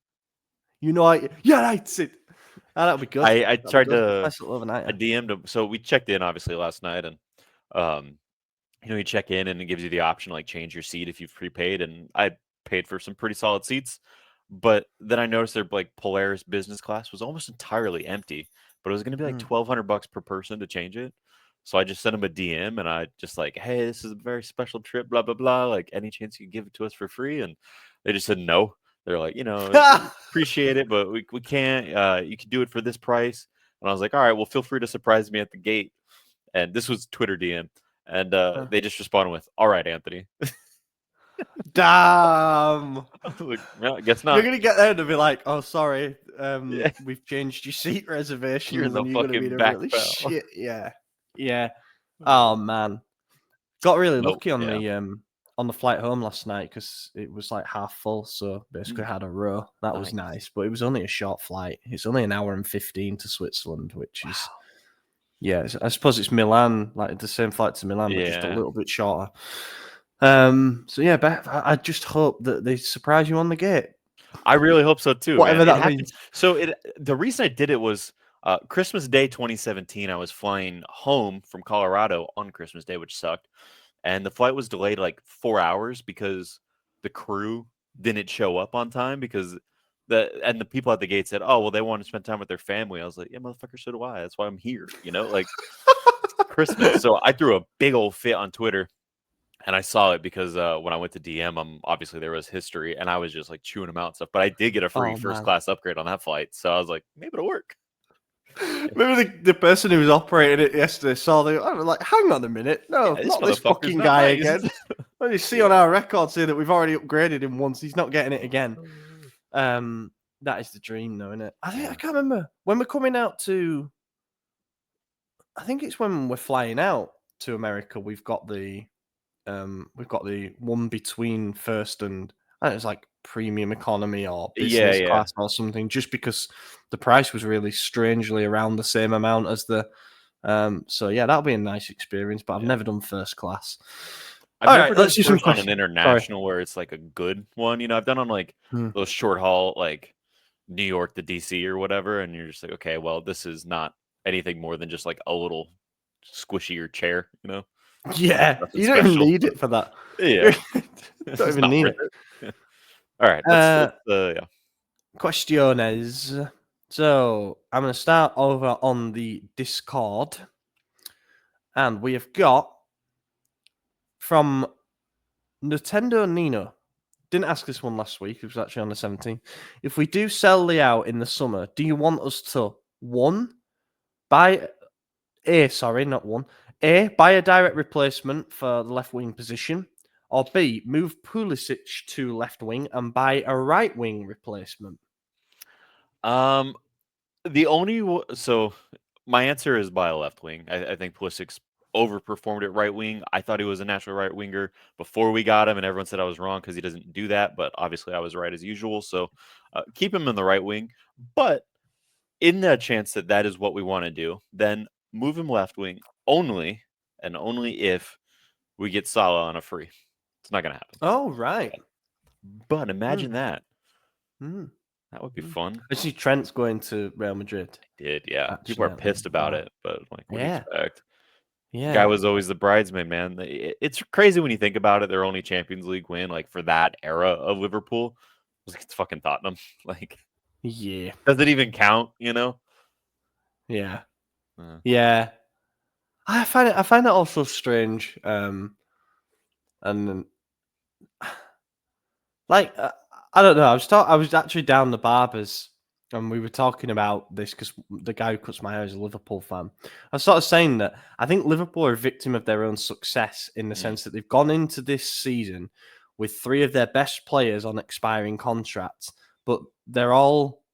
B: Oh, that'll be good.
C: I tried to. I DM'd him. So we checked in obviously last night, and you check in and it gives you the option to like change your seat if you've prepaid, and I paid for some pretty solid seats. But then I noticed their like Polaris business class was almost entirely empty, but it was going to be like $1,200 per person to change it. So I just sent him a DM and I just like, hey, this is a very special trip, blah blah blah. Like, any chance you could give it to us for free? And they just said no. They're like, appreciate it, but we can't. You can do it for this price. And I was like, all right, well, feel free to surprise me at the gate. And this was Twitter DM. And they just responded with, all right, Anthony.
B: Damn.
C: Like, well, I guess not.
B: You're going to get there and be like, oh, sorry. We've changed your seat reservation.
C: You're the fucking back really
B: shit. Yeah. Oh, man. Got really lucky on the flight home last night because it was like half full, so basically had a row. That was nice, but it was only a short flight. It's only an hour and 15 to Switzerland, which is I suppose it's Milan, like the same flight to Milan, but just a little bit shorter. So yeah, but I just hope that they surprise you on the gate.
C: I really hope so too.
B: Whatever that means.
C: So the reason I did it was Christmas Day 2017. I was flying home from Colorado on Christmas Day, which sucked. And the flight was delayed like 4 hours because the crew didn't show up on time because the people at the gate said, oh, well, they want to spend time with their family. I was like, yeah, motherfucker, so do I. That's why I'm here, like Christmas. So I threw a big old fit on Twitter and I saw it because when I went to DM, obviously there was history and I was just like chewing them out and stuff. But I did get a free first class upgrade on that flight. So I was like, maybe it'll work.
B: Maybe the person who was operating it yesterday saw I was like, hang on a minute. No, not this fucking guy again. Well, you see on our records here that we've already upgraded him once. He's not getting it again. That is the dream, though, isn't it? I can't remember when we're coming out to. I think it's when we're flying out to America. We've got the one between first and I don't know, it's like premium economy or business class or something. Just because the price was really strangely around the same amount as the. So yeah, that'll be a nice experience. But I've never done first class.
C: I've never done first on an international where it's like a good one. You know, I've done on like those short haul, like New York to DC or whatever, and you're just like, okay, well, this is not anything more than just like a little squishier chair, you know?
B: Yeah, you don't even need it for that.
C: Yeah,
B: don't even need it.
C: All right, let's
B: Questiones. So I'm going to start over on the Discord, and we have got from Nintendo Nino. Didn't ask this one last week. It was actually on the 17th. If we do sell Leao in the summer, do you want us to buy a direct replacement for the left wing position, or B, move Pulisic to left wing and buy a right wing replacement?
C: So my answer is buy a left wing. I think Pulisic's overperformed at right wing. I thought he was a natural right winger before we got him, and everyone said I was wrong because he doesn't do that. But obviously, I was right as usual. So keep him in the right wing. But in the chance that is what we want to do, then move him left wing only if we get Salah on a free. It's not going to happen.
B: Oh, right.
C: But imagine that. That would be fun.
B: I see Trent's going to Real Madrid.
C: Yeah. People are pissed about it, but like, what do you expect?
B: Yeah.
C: Guy was always the bridesmaid, man. It's crazy when you think about it. Their only Champions League win, like for that era of Liverpool, was against fucking Tottenham. Like,
B: yeah,
C: does it even count? You know?
B: Yeah, yeah. I find it also strange. And like I don't know. I was actually down the barbers. And we were talking about this because the guy who cuts my hair is a Liverpool fan. I was sort of saying that I think Liverpool are a victim of their own success in the sense that they've gone into this season with 3 of their best players on expiring contracts, but they're all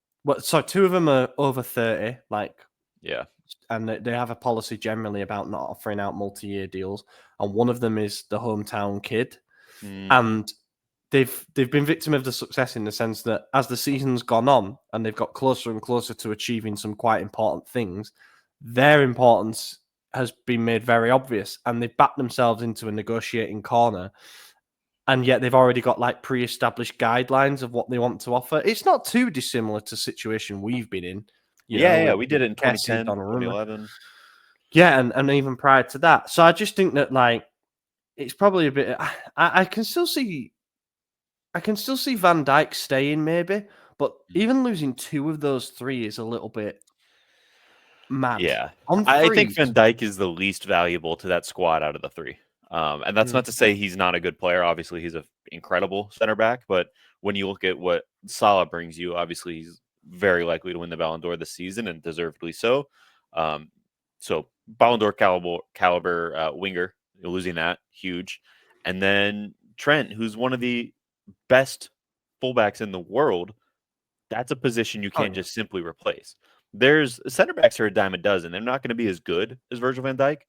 B: two of them are over 30, and they have a policy generally about not offering out multi-year deals, and one of them is the hometown kid, and they've been victim of the success in the sense that as the season's gone on and they've got closer and closer to achieving some quite important things, their importance has been made very obvious, and they've backed themselves into a negotiating corner, and yet they've already got like pre-established guidelines of what they want to offer. It's not too dissimilar to the situation we've been in.
C: We did it in 2010, 2011.
B: Yeah, and even prior to that. So I just think that like it's probably a bit. I can still see Van Dijk staying maybe, but even losing 2 of those 3 is a little bit mad.
C: Yeah, I think Van Dijk is the least valuable to that squad out of the 3. And that's not to say he's not a good player. Obviously, he's an incredible center back. But when you look at what Salah brings you, obviously he's very likely to win the Ballon d'Or this season, and deservedly so. So Ballon d'Or caliber winger, you're losing that, huge. And then Trent, who's one of the best fullbacks in the world, that's a position you can't just simply replace. There's center backs are a dime a dozen. They're not going to be as good as Virgil van Dijk,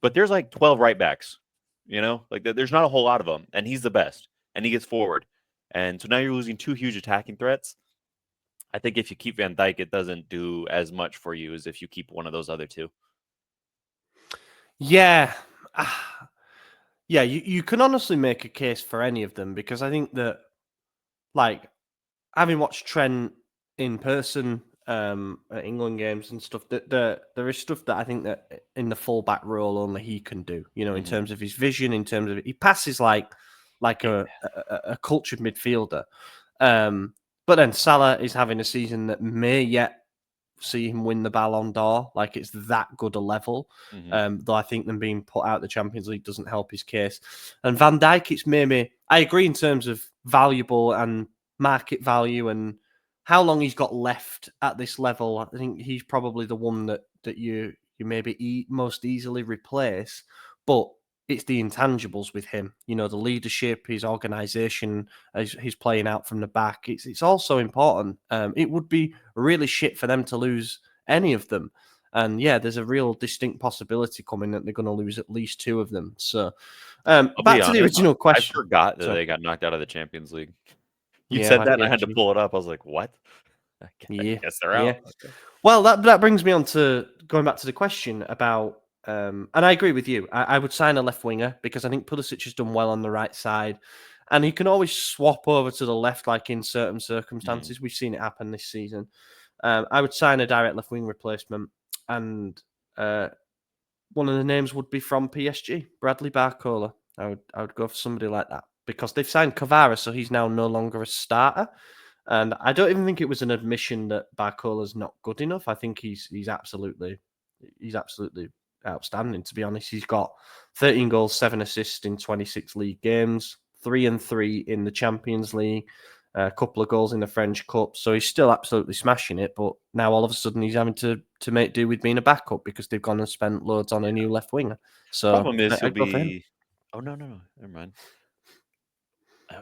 C: but there's like 12 right backs, you know, like there's not a whole lot of them, and he's the best, and he gets forward. And so now you're losing 2 huge attacking threats. I think if you keep Van Dijk, it doesn't do as much for you as if you keep one of those other 2.
B: Yeah. Yeah, you can honestly make a case for any of them, because I think that, like, having watched Trent in person at England games and stuff, that there is stuff that I think that in the fullback role only he can do. You know, in terms of his vision, in terms of he passes like a cultured midfielder. But then Salah is having a season that may yet see him win the Ballon d'Or. Like, it's that good a level. Though I think them being put out the Champions League doesn't help his case. And Van Dijk, it's maybe, I agree in terms of valuable and market value and how long he's got left at this level. I think he's probably the one that you maybe most easily replace. But it's the intangibles with him. You know, the leadership, his organisation, he's playing out from the back. It's also important. It would be really shit for them to lose any of them. And yeah, there's a real distinct possibility coming that they're going to lose at least 2 of them. So back to the original question.
C: I forgot that they got knocked out of the Champions League. You
B: Yeah,
C: said that, and I had to pull it up. I was like, what? I guess they're out.
B: Yeah. Okay. Well, that brings me on to going back to the question about, and I agree with you. I would sign a left winger because I think Pulisic has done well on the right side, and he can always swap over to the left, like in certain circumstances. We've seen it happen this season. I would sign a direct left wing replacement, and one of the names would be from PSG, Bradley Barcola. I would go for somebody like that because they've signed Kvara, so he's now no longer a starter. And I don't even think it was an admission that Barcola's not good enough. I think he's absolutely outstanding, to be honest. He's got 13 goals, 7 assists in 26 league games, 3 and 3 in the Champions League, a couple of goals in the French Cup. So he's still absolutely smashing it. But now all of a sudden he's having to make do with being a backup because they've gone and spent loads on a new left winger. So
C: problem is he'll be. Oh no, never mind.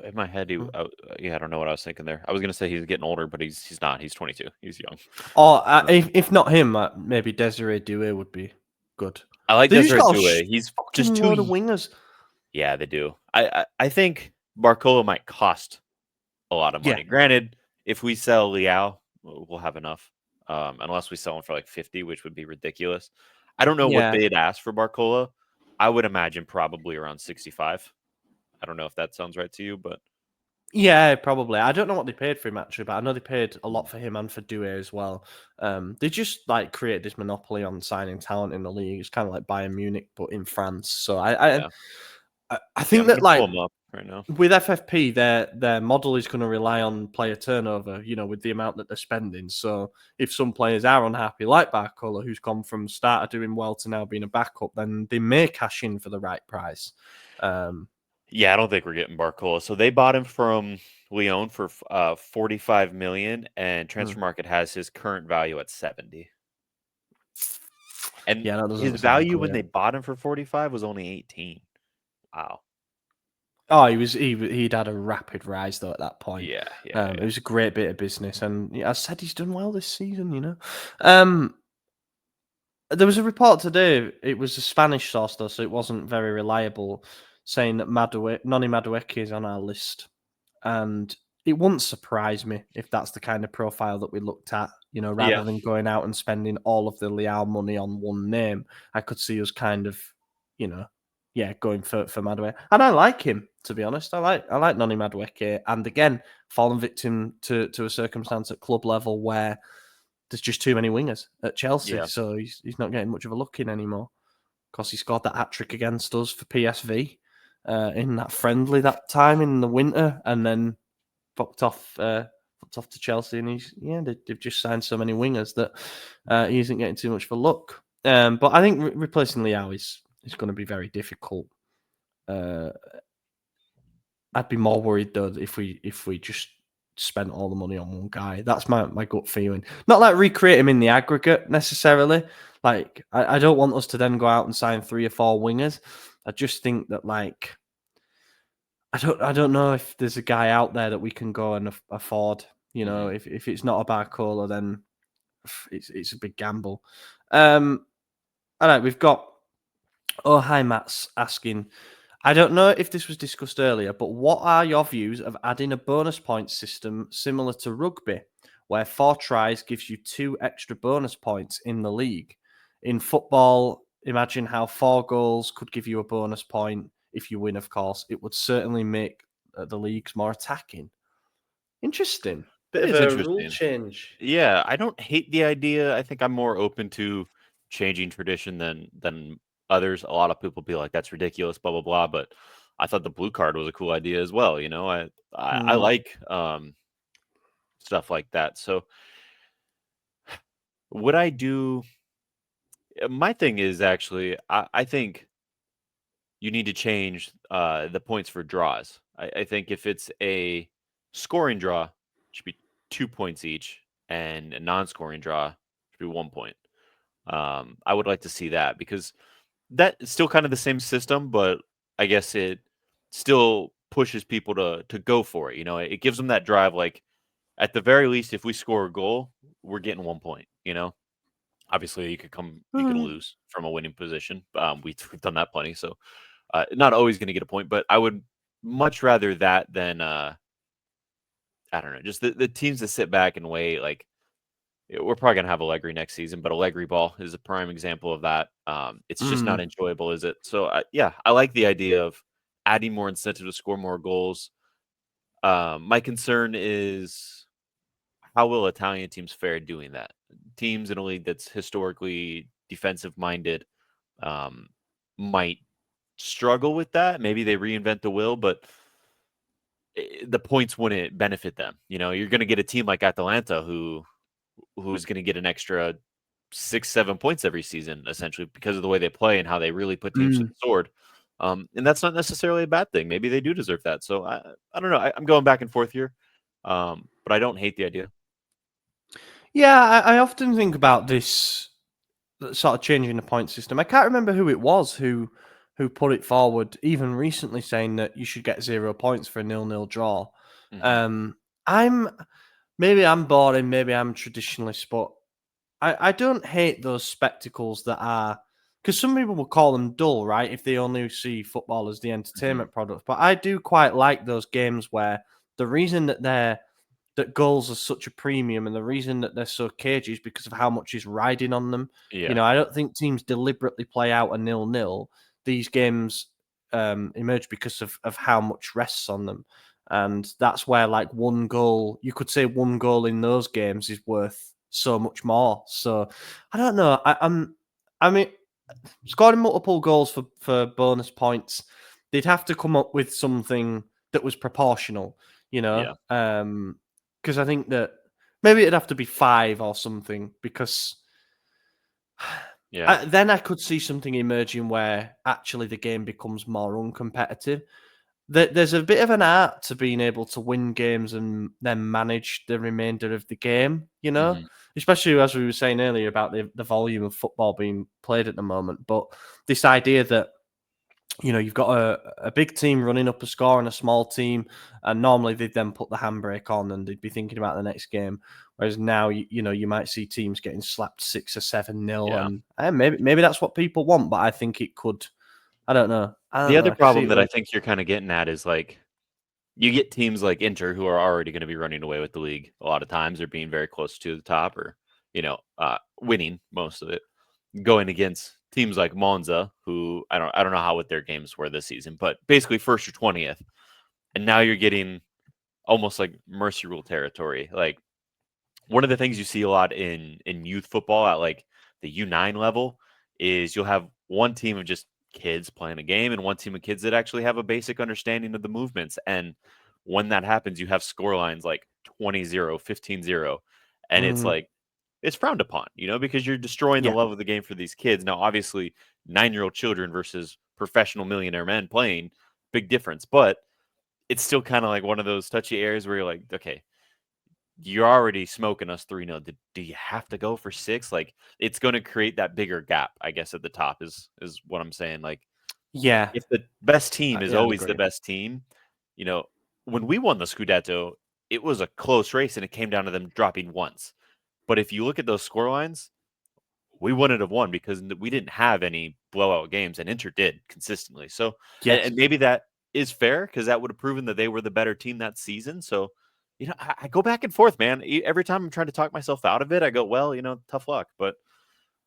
C: In my head, I don't know what I was thinking there. I was going to say he's getting older, but he's not. He's 22. He's young.
B: Or if not him, maybe Desiree Doué would be good.
C: I like Desiree Doué. He's just
B: two of the wingers.
C: Yeah, they do. I think Barcola might cost a lot of money. Yeah. Granted, if we sell Leao, we'll have enough. Unless we sell him for like 50, which would be ridiculous. I don't know what they'd ask for Barcola. I would imagine probably around 65. I don't know if that sounds right to you, but
B: yeah, probably. I don't know what they paid for him actually, but I know they paid a lot for him and for Doué as well. They just like create this monopoly on signing talent in the league. It's kind of like Bayern Munich, but in France. So I think that like
C: right now
B: with FFP, their model is going to rely on player turnover. You know, with the amount that they're spending. So if some players are unhappy, like Barcola, who's gone from starter doing well to now being a backup, then they may cash in for the right price.
C: Yeah, I don't think we're getting Barcola. So they bought him from Lyon for 45 million, and Transfer Market has his current value at 70. And his value when they bought him for 45 was only 18. Wow.
B: Oh, he'd had a rapid rise though at that point.
C: Yeah.
B: It was a great bit of business, and I said he's done well this season. You know, there was a report today. It was a Spanish source though, so it wasn't very reliable, saying that Noni Madueke is on our list, and it wouldn't surprise me if that's the kind of profile that we looked at. You know, rather than going out and spending all of the Leao money on one name, I could see us kind of, you know, going for Madueke. And I like him, to be honest. I like Noni Madueke, and again, fallen victim to a circumstance at club level where there's just too many wingers at Chelsea, so he's not getting much of a look in anymore. Because he scored that hat-trick against us for PSV in that friendly that time in the winter, and then fucked off to Chelsea, and they've just signed so many wingers that he isn't getting too much of a look. But I think replacing Leao is going to be very difficult. I'd be more worried though if we just spent all the money on one guy. That's my gut feeling. Not like recreate him in the aggregate necessarily. Like I don't want us to then go out and sign 3 or 4 wingers. I just think that like I don't know if there's a guy out there that we can go and afford. You know, if it's not a Barcola, then it's a big gamble. All right, we've got hi Matt's asking, I don't know if this was discussed earlier, but what are your views of adding a bonus point system similar to rugby, where 4 tries gives you 2 extra bonus points in the league? In football, imagine how 4 goals could give you a bonus point if you win, of course. It would certainly make the leagues more attacking. Interesting. Bit of a rule change.
C: Yeah, I don't hate the idea. I think I'm more open to changing tradition than others. A lot of people be like, that's ridiculous, blah, blah, blah. But I thought the blue card was a cool idea as well. You know, I like stuff like that. So would I do... My thing is actually, I think you need to change the points for draws. I think if it's a scoring draw, it should be 2 points each, and a non-scoring draw should be 1 point. I would like to see that because That's still kind of the same system, but I guess it still pushes people to go for it. It gives them that drive. Like at the very least, if we score a goal, we're getting 1 point. Obviously you could lose from a winning position. We've done that plenty, so not always going to get a point. But I would much rather that than I don't know, just the teams that sit back and wait. Like we're probably gonna have Allegri next season, but Allegri ball is a prime example of that. It's just not enjoyable, is it? So yeah, I like the idea of adding more incentive to score more goals. My concern is how will Italian teams fare doing that? Teams in a league that's historically defensive minded might struggle with that. Maybe they reinvent the wheel, but the points wouldn't benefit them. You're going to get a team like Atalanta who's going to get an extra 6-7 points every season, essentially, because of the way they play and how they really put teams to the sword. And that's not necessarily a bad thing. Maybe they do deserve that. So I don't know. I'm going back and forth here, but I don't hate the idea.
B: Yeah, I often think about this sort of changing the point system. I can't remember who it was who put it forward, even recently, saying that you should get 0 points for a 0-0 draw. I'm boring, maybe I'm traditionalist, but I don't hate those spectacles that are, because some people will call them dull, right? If they only see football as the entertainment product. But I do quite like those games where the reason that goals are such a premium and the reason that they're so cagey is because of how much is riding on them.
C: Yeah.
B: I don't think teams deliberately play out a 0-0. These games emerge because of how much rests on them. And that's where, like, one goal, you could say one goal in those games is worth so much more. So I don't know. I mean, scoring multiple goals for bonus points, they'd have to come up with something that was proportional,
C: Yeah.
B: because I think that maybe it'd have to be 5 or something, because then I could see something emerging where actually the game becomes more uncompetitive. There's a bit of an art to being able to win games and then manage the remainder of the game, especially as we were saying earlier about the volume of football being played at the moment. But this idea that, you've got a big team running up a score and a small team, and normally they'd then put the handbrake on and they'd be thinking about the next game. Whereas now, you might see teams getting slapped 6 or 7-0, and maybe that's what people want. But I think it could. I don't know.
C: The other problem that I think you're kind of getting at is, like, you get teams like Inter who are already going to be running away with the league a lot of times, or being very close to the top, or winning most of it, going against teams like Monza, who I don't know what their games were this season, but basically first or 20th, and now you're getting almost like mercy rule territory. Like, one of the things you see a lot in youth football at like the U9 level is you'll have one team of just kids playing a game and one team of kids that actually have a basic understanding of the movements. And when that happens, you have score lines like 20-0, 15-0. And it's like, it's frowned upon, because you're destroying the love of the game for these kids. Now, obviously, 9-year-old children versus professional millionaire men playing, big difference. But it's still kind of like one of those touchy areas where you're like, okay, you're already smoking us 3-0. Do you have to go for 6? Like, it's going to create that bigger gap, I guess, at the top is what I'm saying. Like, if the best team is always the best team, when we won the Scudetto, it was a close race and it came down to them dropping once. But if you look at those score lines, we wouldn't have won because we didn't have any blowout games, and Inter did consistently. So, and maybe that is fair because that would have proven that they were the better team that season. So, I go back and forth, man. Every time I'm trying to talk myself out of it, I go, well, tough luck. But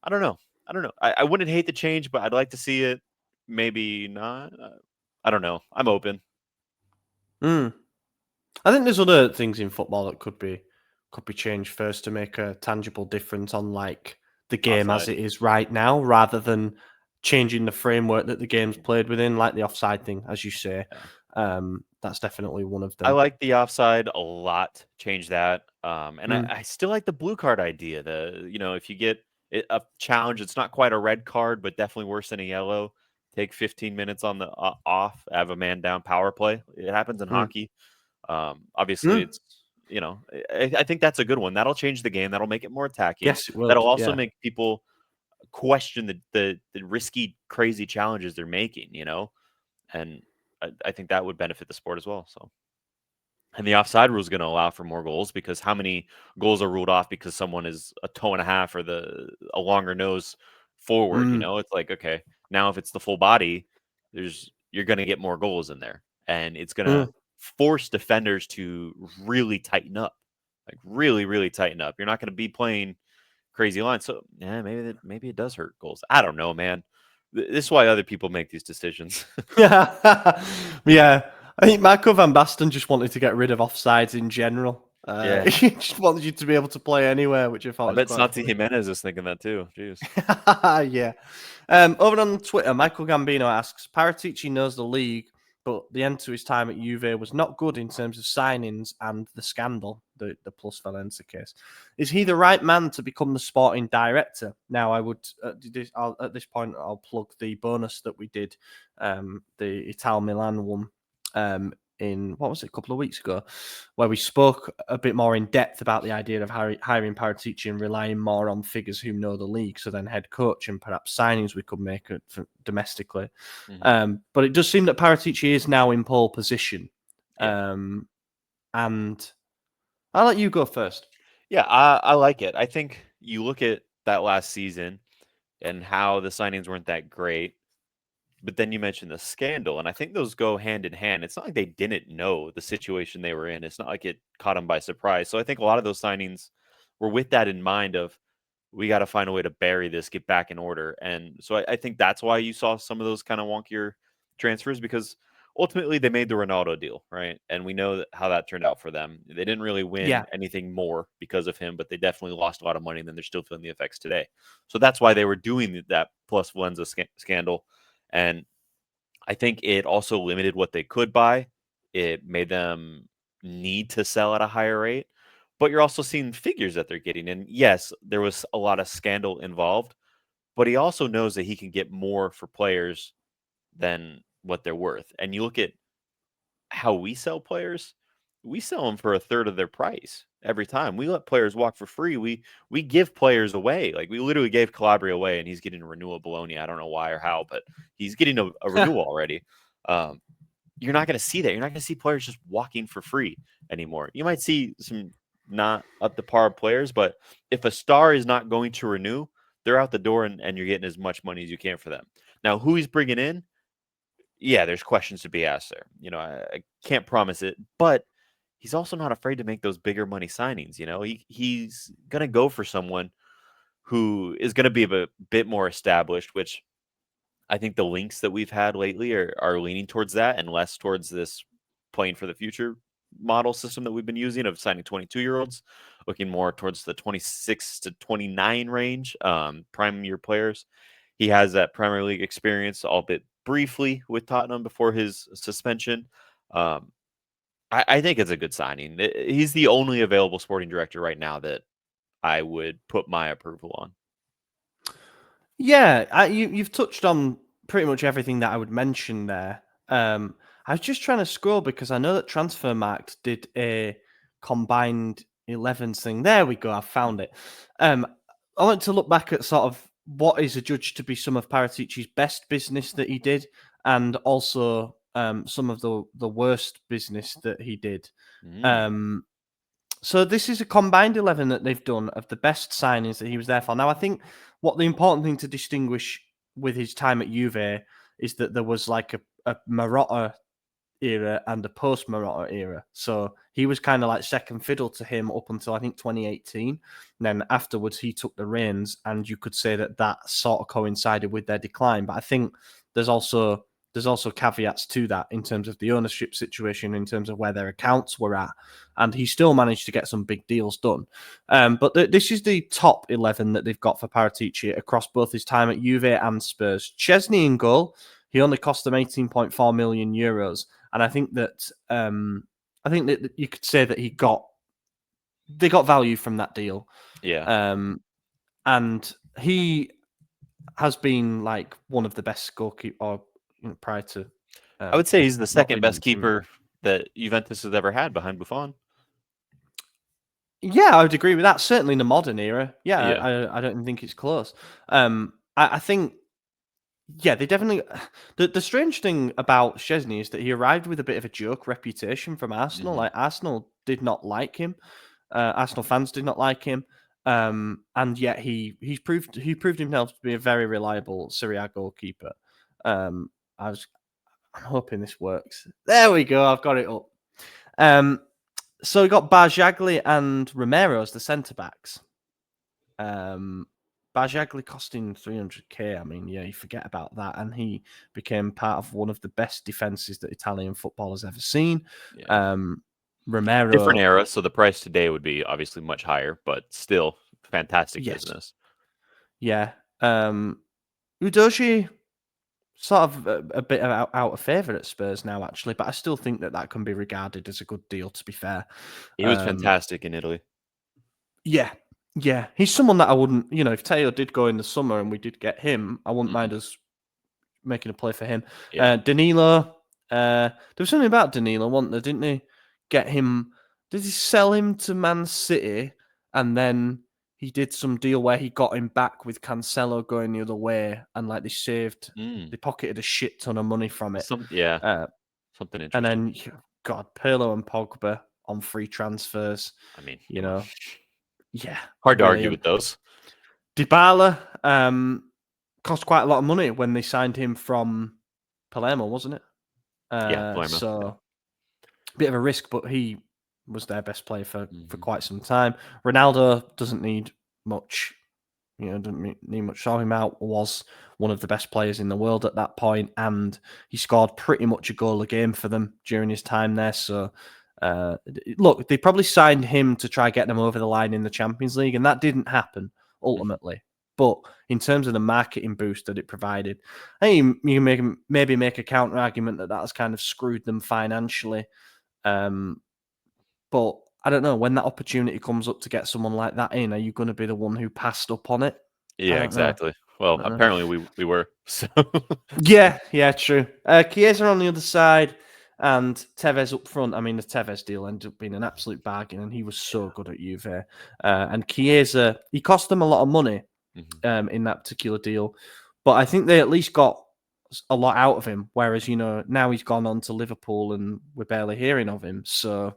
C: I don't know. I wouldn't hate the change, but I'd like to see it. Maybe not. I don't know. I'm open.
B: I think there's other things in football that could be changed first to make a tangible difference on, like, the game as it is right now, rather than changing the framework that the game's played within, like the offside thing, as you say. That's definitely one of them.
C: I like the offside a lot. Change that. And I still like the blue card idea. If you get a challenge, it's not quite a red card, but definitely worse than a yellow. Take 15 minutes on the off, have a man down, power play. It happens in hockey. Obviously, it's I think that's a good one. That'll change the game. That'll make it more attacking.
B: Yes, it will.
C: That'll also make people question the risky, crazy challenges they're making, and I think that would benefit the sport as well. So, and the offside rule is going to allow for more goals, because how many goals are ruled off because someone is a toe and a half or a longer nose forward? It's like, okay, now if it's the full body, you're going to get more goals in there, and it's going to force defenders to really tighten up, like really, really tighten up. You're not going to be playing crazy lines. So yeah, maybe it does hurt goals. I don't know, man. This is why other people make these decisions.
B: Yeah. I think Michael Van Basten just wanted to get rid of offsides in general.
C: Yeah.
B: He just wanted you to be able to play anywhere, which I thought was
C: bet
B: quite
C: Santi
B: funny.
C: Jimenez is thinking that too. Jeez.
B: Yeah. Over on Twitter, Michael Gambino asks, Paratici knows the league, but the end to his time at Juve was not good in terms of signings and the scandal, the Plus Valenza case. Is he the right man to become the sporting director? Now, I would, at this point, I'll plug the bonus that we did, the Ital Milan one, in, what was it, a couple of weeks ago, where we spoke a bit more in depth about the idea of hiring Paratici and relying more on figures who know the league, so then head coach and perhaps signings we could make domestically. But it does seem that Paratici is now in pole position. And I'll let you go first.
C: Yeah, I like it. I think you look at that last season and how the signings weren't that great. But then you mentioned the scandal, and I think those go hand in hand. It's not like they didn't know the situation they were in. It's not like it caught them by surprise. So I think a lot of those signings were with that in mind of, we got to find a way to bury this, get back in order. And so I think that's why you saw some of those kind of wonkier transfers, because ultimately they made the Ronaldo deal, right? And we know how that turned out for them. They didn't really win anything more because of him, but they definitely lost a lot of money, and then they're still feeling the effects today. So that's why they were doing that Plus Valenza scandal. And I think it also limited what they could buy. It made them need to sell at a higher rate. But you're also seeing figures that they're getting. And yes, there was a lot of scandal involved, but he also knows that he can get more for players than what they're worth. And you look at how we sell players, we sell them for a third of their price every time. We let players walk for free. We give players away. Like, we literally gave Calabria away, and he's getting a renewal at Bologna. I don't know why or how, but he's getting a renewal already. You're not going to see that. You're not going to see players just walking for free anymore. You might see some not up to par players, but if a star is not going to renew, they're out the door, and you're getting as much money as you can for them. Now, who he's bringing in, yeah, there's questions to be asked there. I can't promise it, but he's also not afraid to make those bigger money signings. He's going to go for someone who is going to be a bit more established, which I think the links that we've had lately are leaning towards that, and less towards this playing for the future model system that we've been using of signing 22-year-olds, looking more towards the 26 to 29 range, prime year players. He has that Premier League experience, albeit briefly, with Tottenham before his suspension. I think it's a good signing. He's the only available sporting director right now that I would put my approval on.
B: Yeah, you've touched on pretty much everything that I would mention there. I was just trying to scroll because I know that Transfermarkt did a combined 11s thing. There we go. I found it. I want to look back at sort of what is adjudged to be some of Paratici's best business that he did, and also some of the worst business that he did. So this is a combined 11 that they've done of the best signings that he was there for. Now, I think what the important thing to distinguish with his time at Juve is that there was like a Marotta era and a post-Marotta era. So he was kind of like second fiddle to him up until, I think, 2018. And then afterwards, he took the reins, and you could say that sort of coincided with their decline. But I think there's also caveats to that in terms of the ownership situation, in terms of where their accounts were at, and he still managed to get some big deals done. But this is the top 11 that they've got for Paratici across both his time at Juve and Spurs. Chesney in goal. He only cost them 18.4 million euros, and I think that you could say that they got value from that deal.
C: Yeah,
B: and he has been like one of the best goalkeepers. Prior to,
C: I would say he's the second best keeper that Juventus has ever had behind Buffon.
B: Yeah, I would agree with that. Certainly in the modern era. Yeah. I don't think it's close. I think, yeah, they definitely. The strange thing about Szczesny is that he arrived with a bit of a joke reputation from Arsenal. Like Arsenal did not like him. Arsenal fans did not like him. And yet he's proved himself to be a very reliable Serie A goalkeeper. I'm hoping this works. There we go. I've got it up. So we got Barjagli and Romero as the centre backs. Barjagli costing 300k. I mean, yeah, you forget about that, and he became part of one of the best defenses that Italian football has ever seen.
C: Yeah.
B: Romero,
C: different era, so the price today would be obviously much higher, but still fantastic business.
B: Yeah. Udogie, sort of a bit out of favour at Spurs now, actually, but I still think that can be regarded as a good deal, to be fair.
C: He was fantastic in Italy.
B: Yeah. Yeah. He's someone that I wouldn't, if Teo did go in the summer and we did get him, I wouldn't mind us making a play for him.
C: Yeah.
B: Danilo, there was something about Danilo, wasn't there? Didn't he get him? Did he sell him to Man City and then he did some deal where he got him back with Cancelo going the other way and like they pocketed a shit ton of money from it.
C: Something interesting.
B: And then, God, Pirlo and Pogba on free transfers.
C: I mean,
B: yeah.
C: Hard to argue with those.
B: Dybala cost quite a lot of money when they signed him from Palermo, wasn't it?
C: Palermo.
B: So a bit of a risk, but he was their best player for quite some time. Ronaldo doesn't need much, doesn't need much talking about. Was one of the best players in the world at that point, and he scored pretty much a goal a game for them during his time there. So, look, they probably signed him to try get them over the line in the Champions League, and that didn't happen ultimately. But in terms of the marketing boost that it provided, I think you can maybe make a counter argument that has kind of screwed them financially. But I don't know, when that opportunity comes up to get someone like that in, are you going to be the one who passed up on it?
C: Yeah, exactly. Well, apparently we were. So
B: yeah, true. Chiesa on the other side and Tevez up front. I mean, the Tevez deal ended up being an absolute bargain, and he was so good at Juve. And Chiesa, he cost them a lot of money in that particular deal, but I think they at least got a lot out of him. Whereas, now he's gone on to Liverpool, and we're barely hearing of him. So.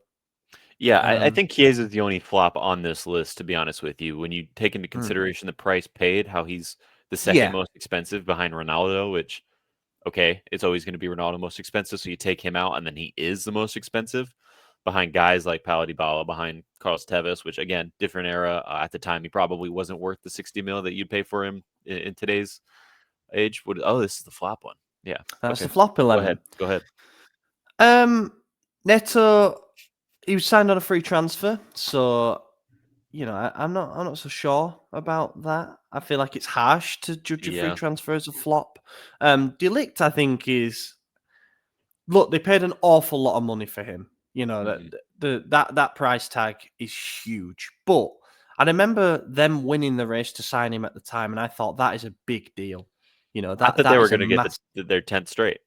C: Yeah, I think Chiesa is the only flop on this list, to be honest with you. When you take into consideration the price paid, how he's the second most expensive behind Ronaldo, which, okay, it's always going to be Ronaldo most expensive, so you take him out, and then he is the most expensive behind guys like Paulo Dybala, behind Carlos Tevez, which, again, different era. At the time, he probably wasn't worth the 60 mil that you'd pay for him in today's age. This is the flop one. Yeah.
B: That's the flop 11.
C: Go ahead.
B: Neto, he was signed on a free transfer, so I'm not so sure about that. I feel like it's harsh to judge a free transfer as a flop. Delict, I think, is they paid an awful lot of money for him. That price tag is huge, but I remember them winning the race to sign him at the time, and I thought that is a big deal. I
C: thought they were going to get their 10th straight.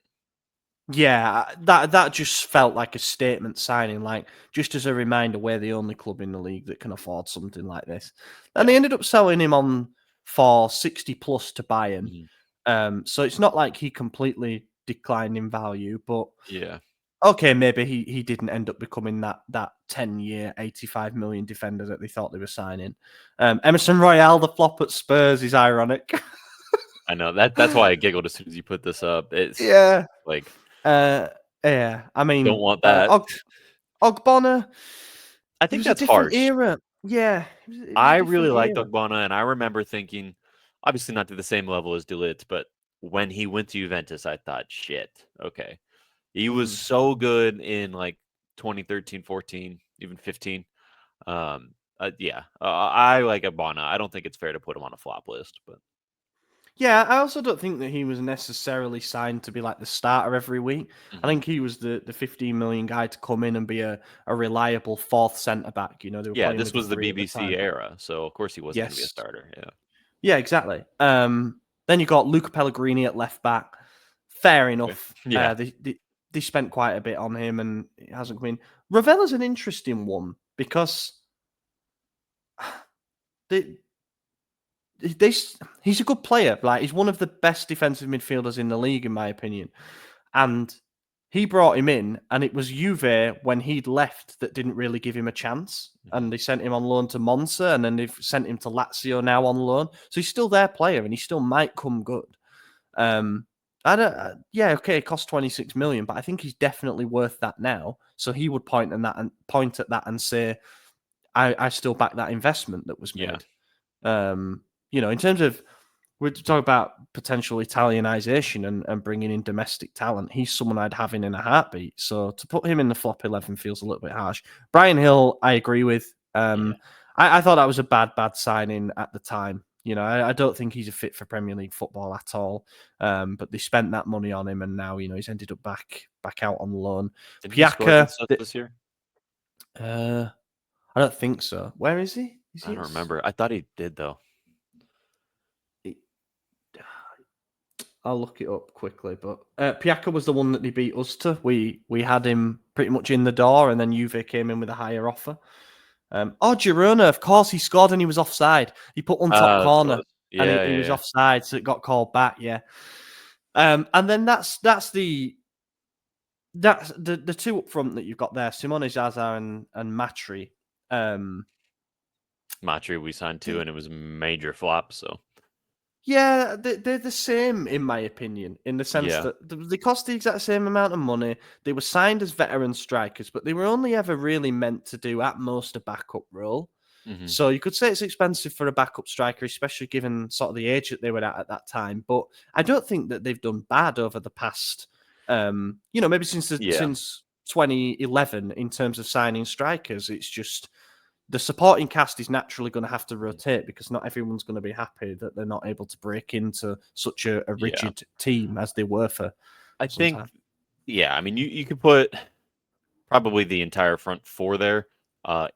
B: Yeah, that just felt like a statement signing, like just as a reminder, we're the only club in the league that can afford something like this. And they ended up selling him on for 60 plus to Bayern. So it's not like he completely declined in value, but okay, maybe he didn't end up becoming that 10-year, 85 million defender that they thought they were signing. Emerson Royale, the flop at Spurs, is ironic.
C: I know that's why I giggled as soon as you put this up. It's like.
B: I mean,
C: don't want that.
B: Ogbonna,
C: I think that's harsh.
B: Era. Yeah,
C: I really liked Ogbonna, and I remember thinking, obviously not to the same level as De Ligt, but when he went to Juventus, I thought, shit, okay, he was so good in like 2013, 14, even 15. I like Ogbonna. I don't think it's fair to put him on a flop list, but.
B: Yeah, I also don't think that he was necessarily signed to be like the starter every week. I think he was the 15 million guy to come in and be a reliable fourth centre back.
C: This was the BBC era, so of course he wasn't going to be a starter.
B: Yeah, exactly. Then you got Luca Pellegrini at left back. Fair enough.
C: Yeah,
B: they spent quite a bit on him, and it hasn't come in. Ravella's an interesting one because he's a good player. Like, he's one of the best defensive midfielders in the league, in my opinion. And he brought him in, and it was Juve when he'd left that didn't really give him a chance. And they sent him on loan to Monza, and then they've sent him to Lazio now on loan. So he's still their player, and he still might come good. It cost 26 million, but I think he's definitely worth that now. So he would point at that and say, I still back that investment that was made. In terms of, we're talking about potential Italianization and bringing in domestic talent. He's someone I'd have in a heartbeat. So to put him in the flop 11 feels a little bit harsh. Brian Hill, I agree with. I thought that was a bad signing at the time. I don't think he's a fit for Premier League football at all. But they spent that money on him, and now he's ended up back out on loan.
C: Did he score against us this year?
B: I don't think so. Where is he?
C: I don't remember. I thought he did though.
B: I'll look it up quickly, but Piaka was the one that they beat us to. We had him pretty much in the door, and then Juve came in with a higher offer. Girona, of course, he scored and he was offside. He put one top corner, and he was offside, so it got called back. Yeah, and then that's the two up front that you've got there, Simone Zaza and Matri.
C: Matri we signed too, and it was a major flop. So.
B: Yeah, they're the same, in my opinion, in the sense that they cost the exact same amount of money. They were signed as veteran strikers, but they were only ever really meant to do, at most, a backup role. Mm-hmm. So you could say it's expensive for a backup striker, especially given sort of the age that they were at that time. But I don't think that they've done bad over the past, maybe since 2011 in terms of signing strikers. It's just the supporting cast is naturally going to have to rotate because not everyone's going to be happy that they're not able to break into such a rigid team as they were for.
C: I think, I mean, you could put probably the entire front four there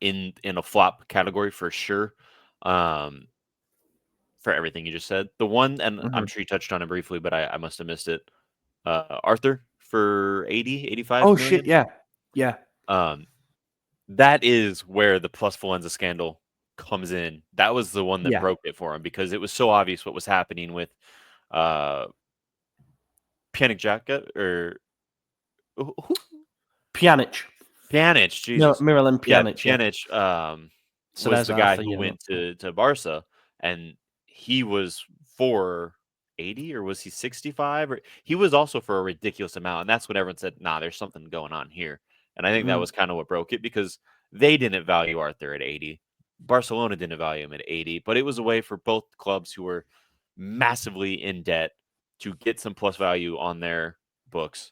C: in a flop category for sure. For everything you just said, the one, and I'm sure you touched on it briefly, but I must have missed it. Arthur for 85 million.
B: Shit, yeah.
C: That is where the Plus Valenza scandal comes in. That was the one that broke it for him because it was so obvious what was happening with Pjanic Xhaka or who?
B: Pjanic,
C: Jesus.
B: No, Milan Pjanic.
C: Pjanic was the guy who went to Barca, and he was for 80 or was he 65? Or he was also for a ridiculous amount, and that's when everyone said, "Nah, there's something going on here." And I think that was kind of what broke it because they didn't value Arthur at 80. Barcelona didn't value him at 80, but it was a way for both clubs who were massively in debt to get some plus value on their books,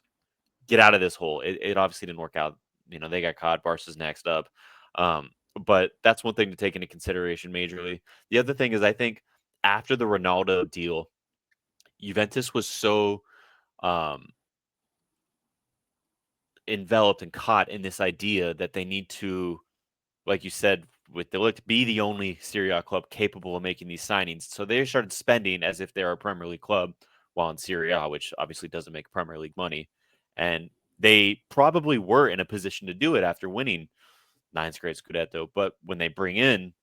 C: get out of this hole. It obviously didn't work out. They got caught. Barca's next up. But that's one thing to take into consideration majorly. The other thing is I think after the Ronaldo deal, Juventus was so enveloped and caught in this idea that they need to, like you said, with the look, be the only Serie A club capable of making these signings. So they started spending as if they're a Premier League club while in Serie A, which obviously doesn't make Premier League money. And they probably were in a position to do it after winning 9 straight Scudetto. But when they bring in,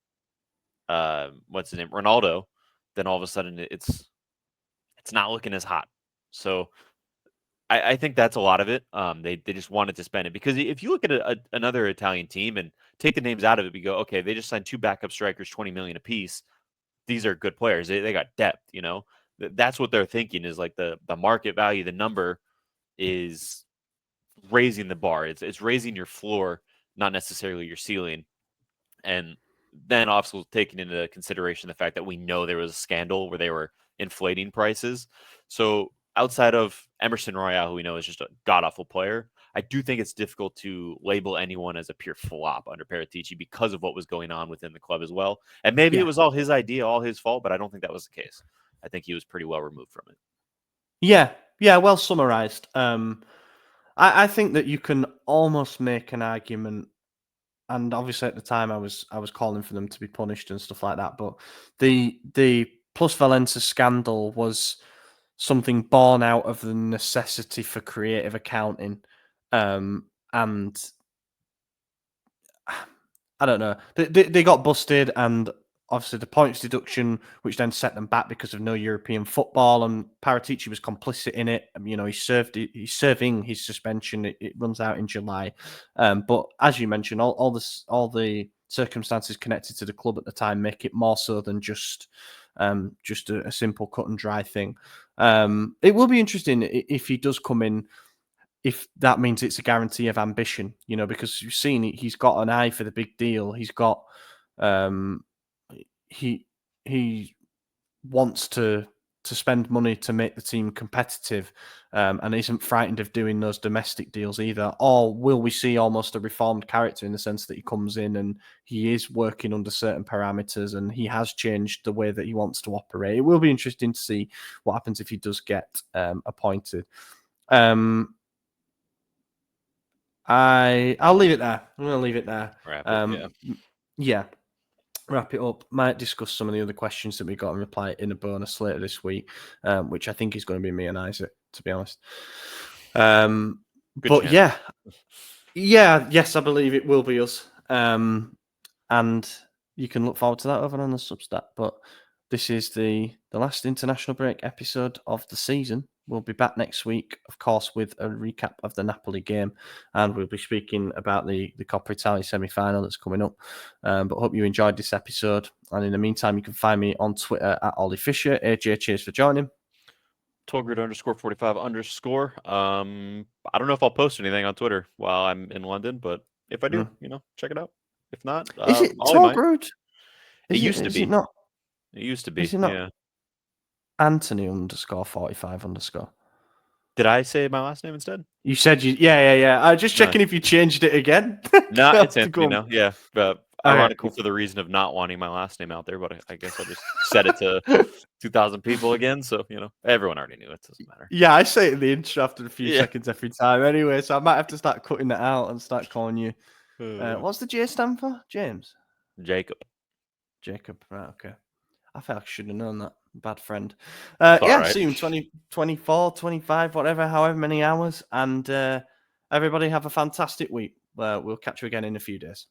C: what's his name, Ronaldo, then all of a sudden it's not looking as hot. So I think that's a lot of it. They just wanted to spend it because if you look at another Italian team and take the names out of it, we go, okay, they just signed 2 backup strikers, 20 million apiece. These are good players. They got depth. That's what they're thinking is like the market value. The number is raising the bar. It's raising your floor, not necessarily your ceiling. And then also taking into consideration the fact that we know there was a scandal where they were inflating prices. So outside of Emerson Royale, who we know is just a god-awful player, I do think it's difficult to label anyone as a pure flop under Paratici because of what was going on within the club as well. And maybe it was all his idea, all his fault, but I don't think that was the case. I think he was pretty well removed from it.
B: Yeah, well summarized. I think that you can almost make an argument, and obviously at the time I was calling for them to be punished and stuff like that, but the Plus Valenza scandal was something born out of the necessity for creative accounting. And I don't know. They got busted, and obviously the points deduction, which then set them back because of no European football, and Paratici was complicit in it. You know, he's serving his suspension. It runs out in July. But as you mentioned, all the circumstances connected to the club at the time make it more so than just a simple cut and dry thing. It will be interesting if he does come in, if that means it's a guarantee of ambition, you know, because you've seen he's got an eye for the big deal. He's got he wants to spend money to make the team competitive, and isn't frightened of doing those domestic deals either. Or will we see almost a reformed character in the sense that he comes in and he is working under certain parameters and he has changed the way that he wants to operate? It will be interesting to see what happens if he does get appointed. I'll leave it there. I'm going to leave it there. Wrap it up. Might discuss some of the other questions that we got and reply in a bonus later this week, which I think is going to be me and Isaac, to be honest. But chance. Yes, I believe it will be us. And you can look forward to that over on the Substack. But this is the last international break episode of the season. We'll be back next week, of course, with a recap of the Napoli game, and we'll be speaking about the Coppa Italia semi-final that's coming up. But hope you enjoyed this episode. And in the meantime, you can find me on Twitter at Ollie Fisher. AJ, cheers for joining.
C: Tolgrid_45_. I don't know if I'll post anything on Twitter while I'm in London, but if I do, check it out. If not,
B: is it Tolgrid?
C: It used to be.
B: It not?
C: It used to be.
B: Is it not Anthony _45_?
C: Did I say my last name instead?
B: You said you. Yeah. I was just checking if you changed it again.
C: No, it's Anthony now. Yeah, but ironically for the reason of not wanting my last name out there, but I guess I just said it to 2,000 people again. So everyone already knew it. Doesn't matter.
B: Yeah, I say it in the intro after a few seconds every time. Anyway, so I might have to start cutting that out and start calling you. What's the J stand for? James.
C: Jacob.
B: Right. Okay. I feel like I should have known that. Bad friend.
C: Right.
B: See you in 20, 24, 25, whatever, however many hours. And everybody have a fantastic week. We'll catch you again in a few days.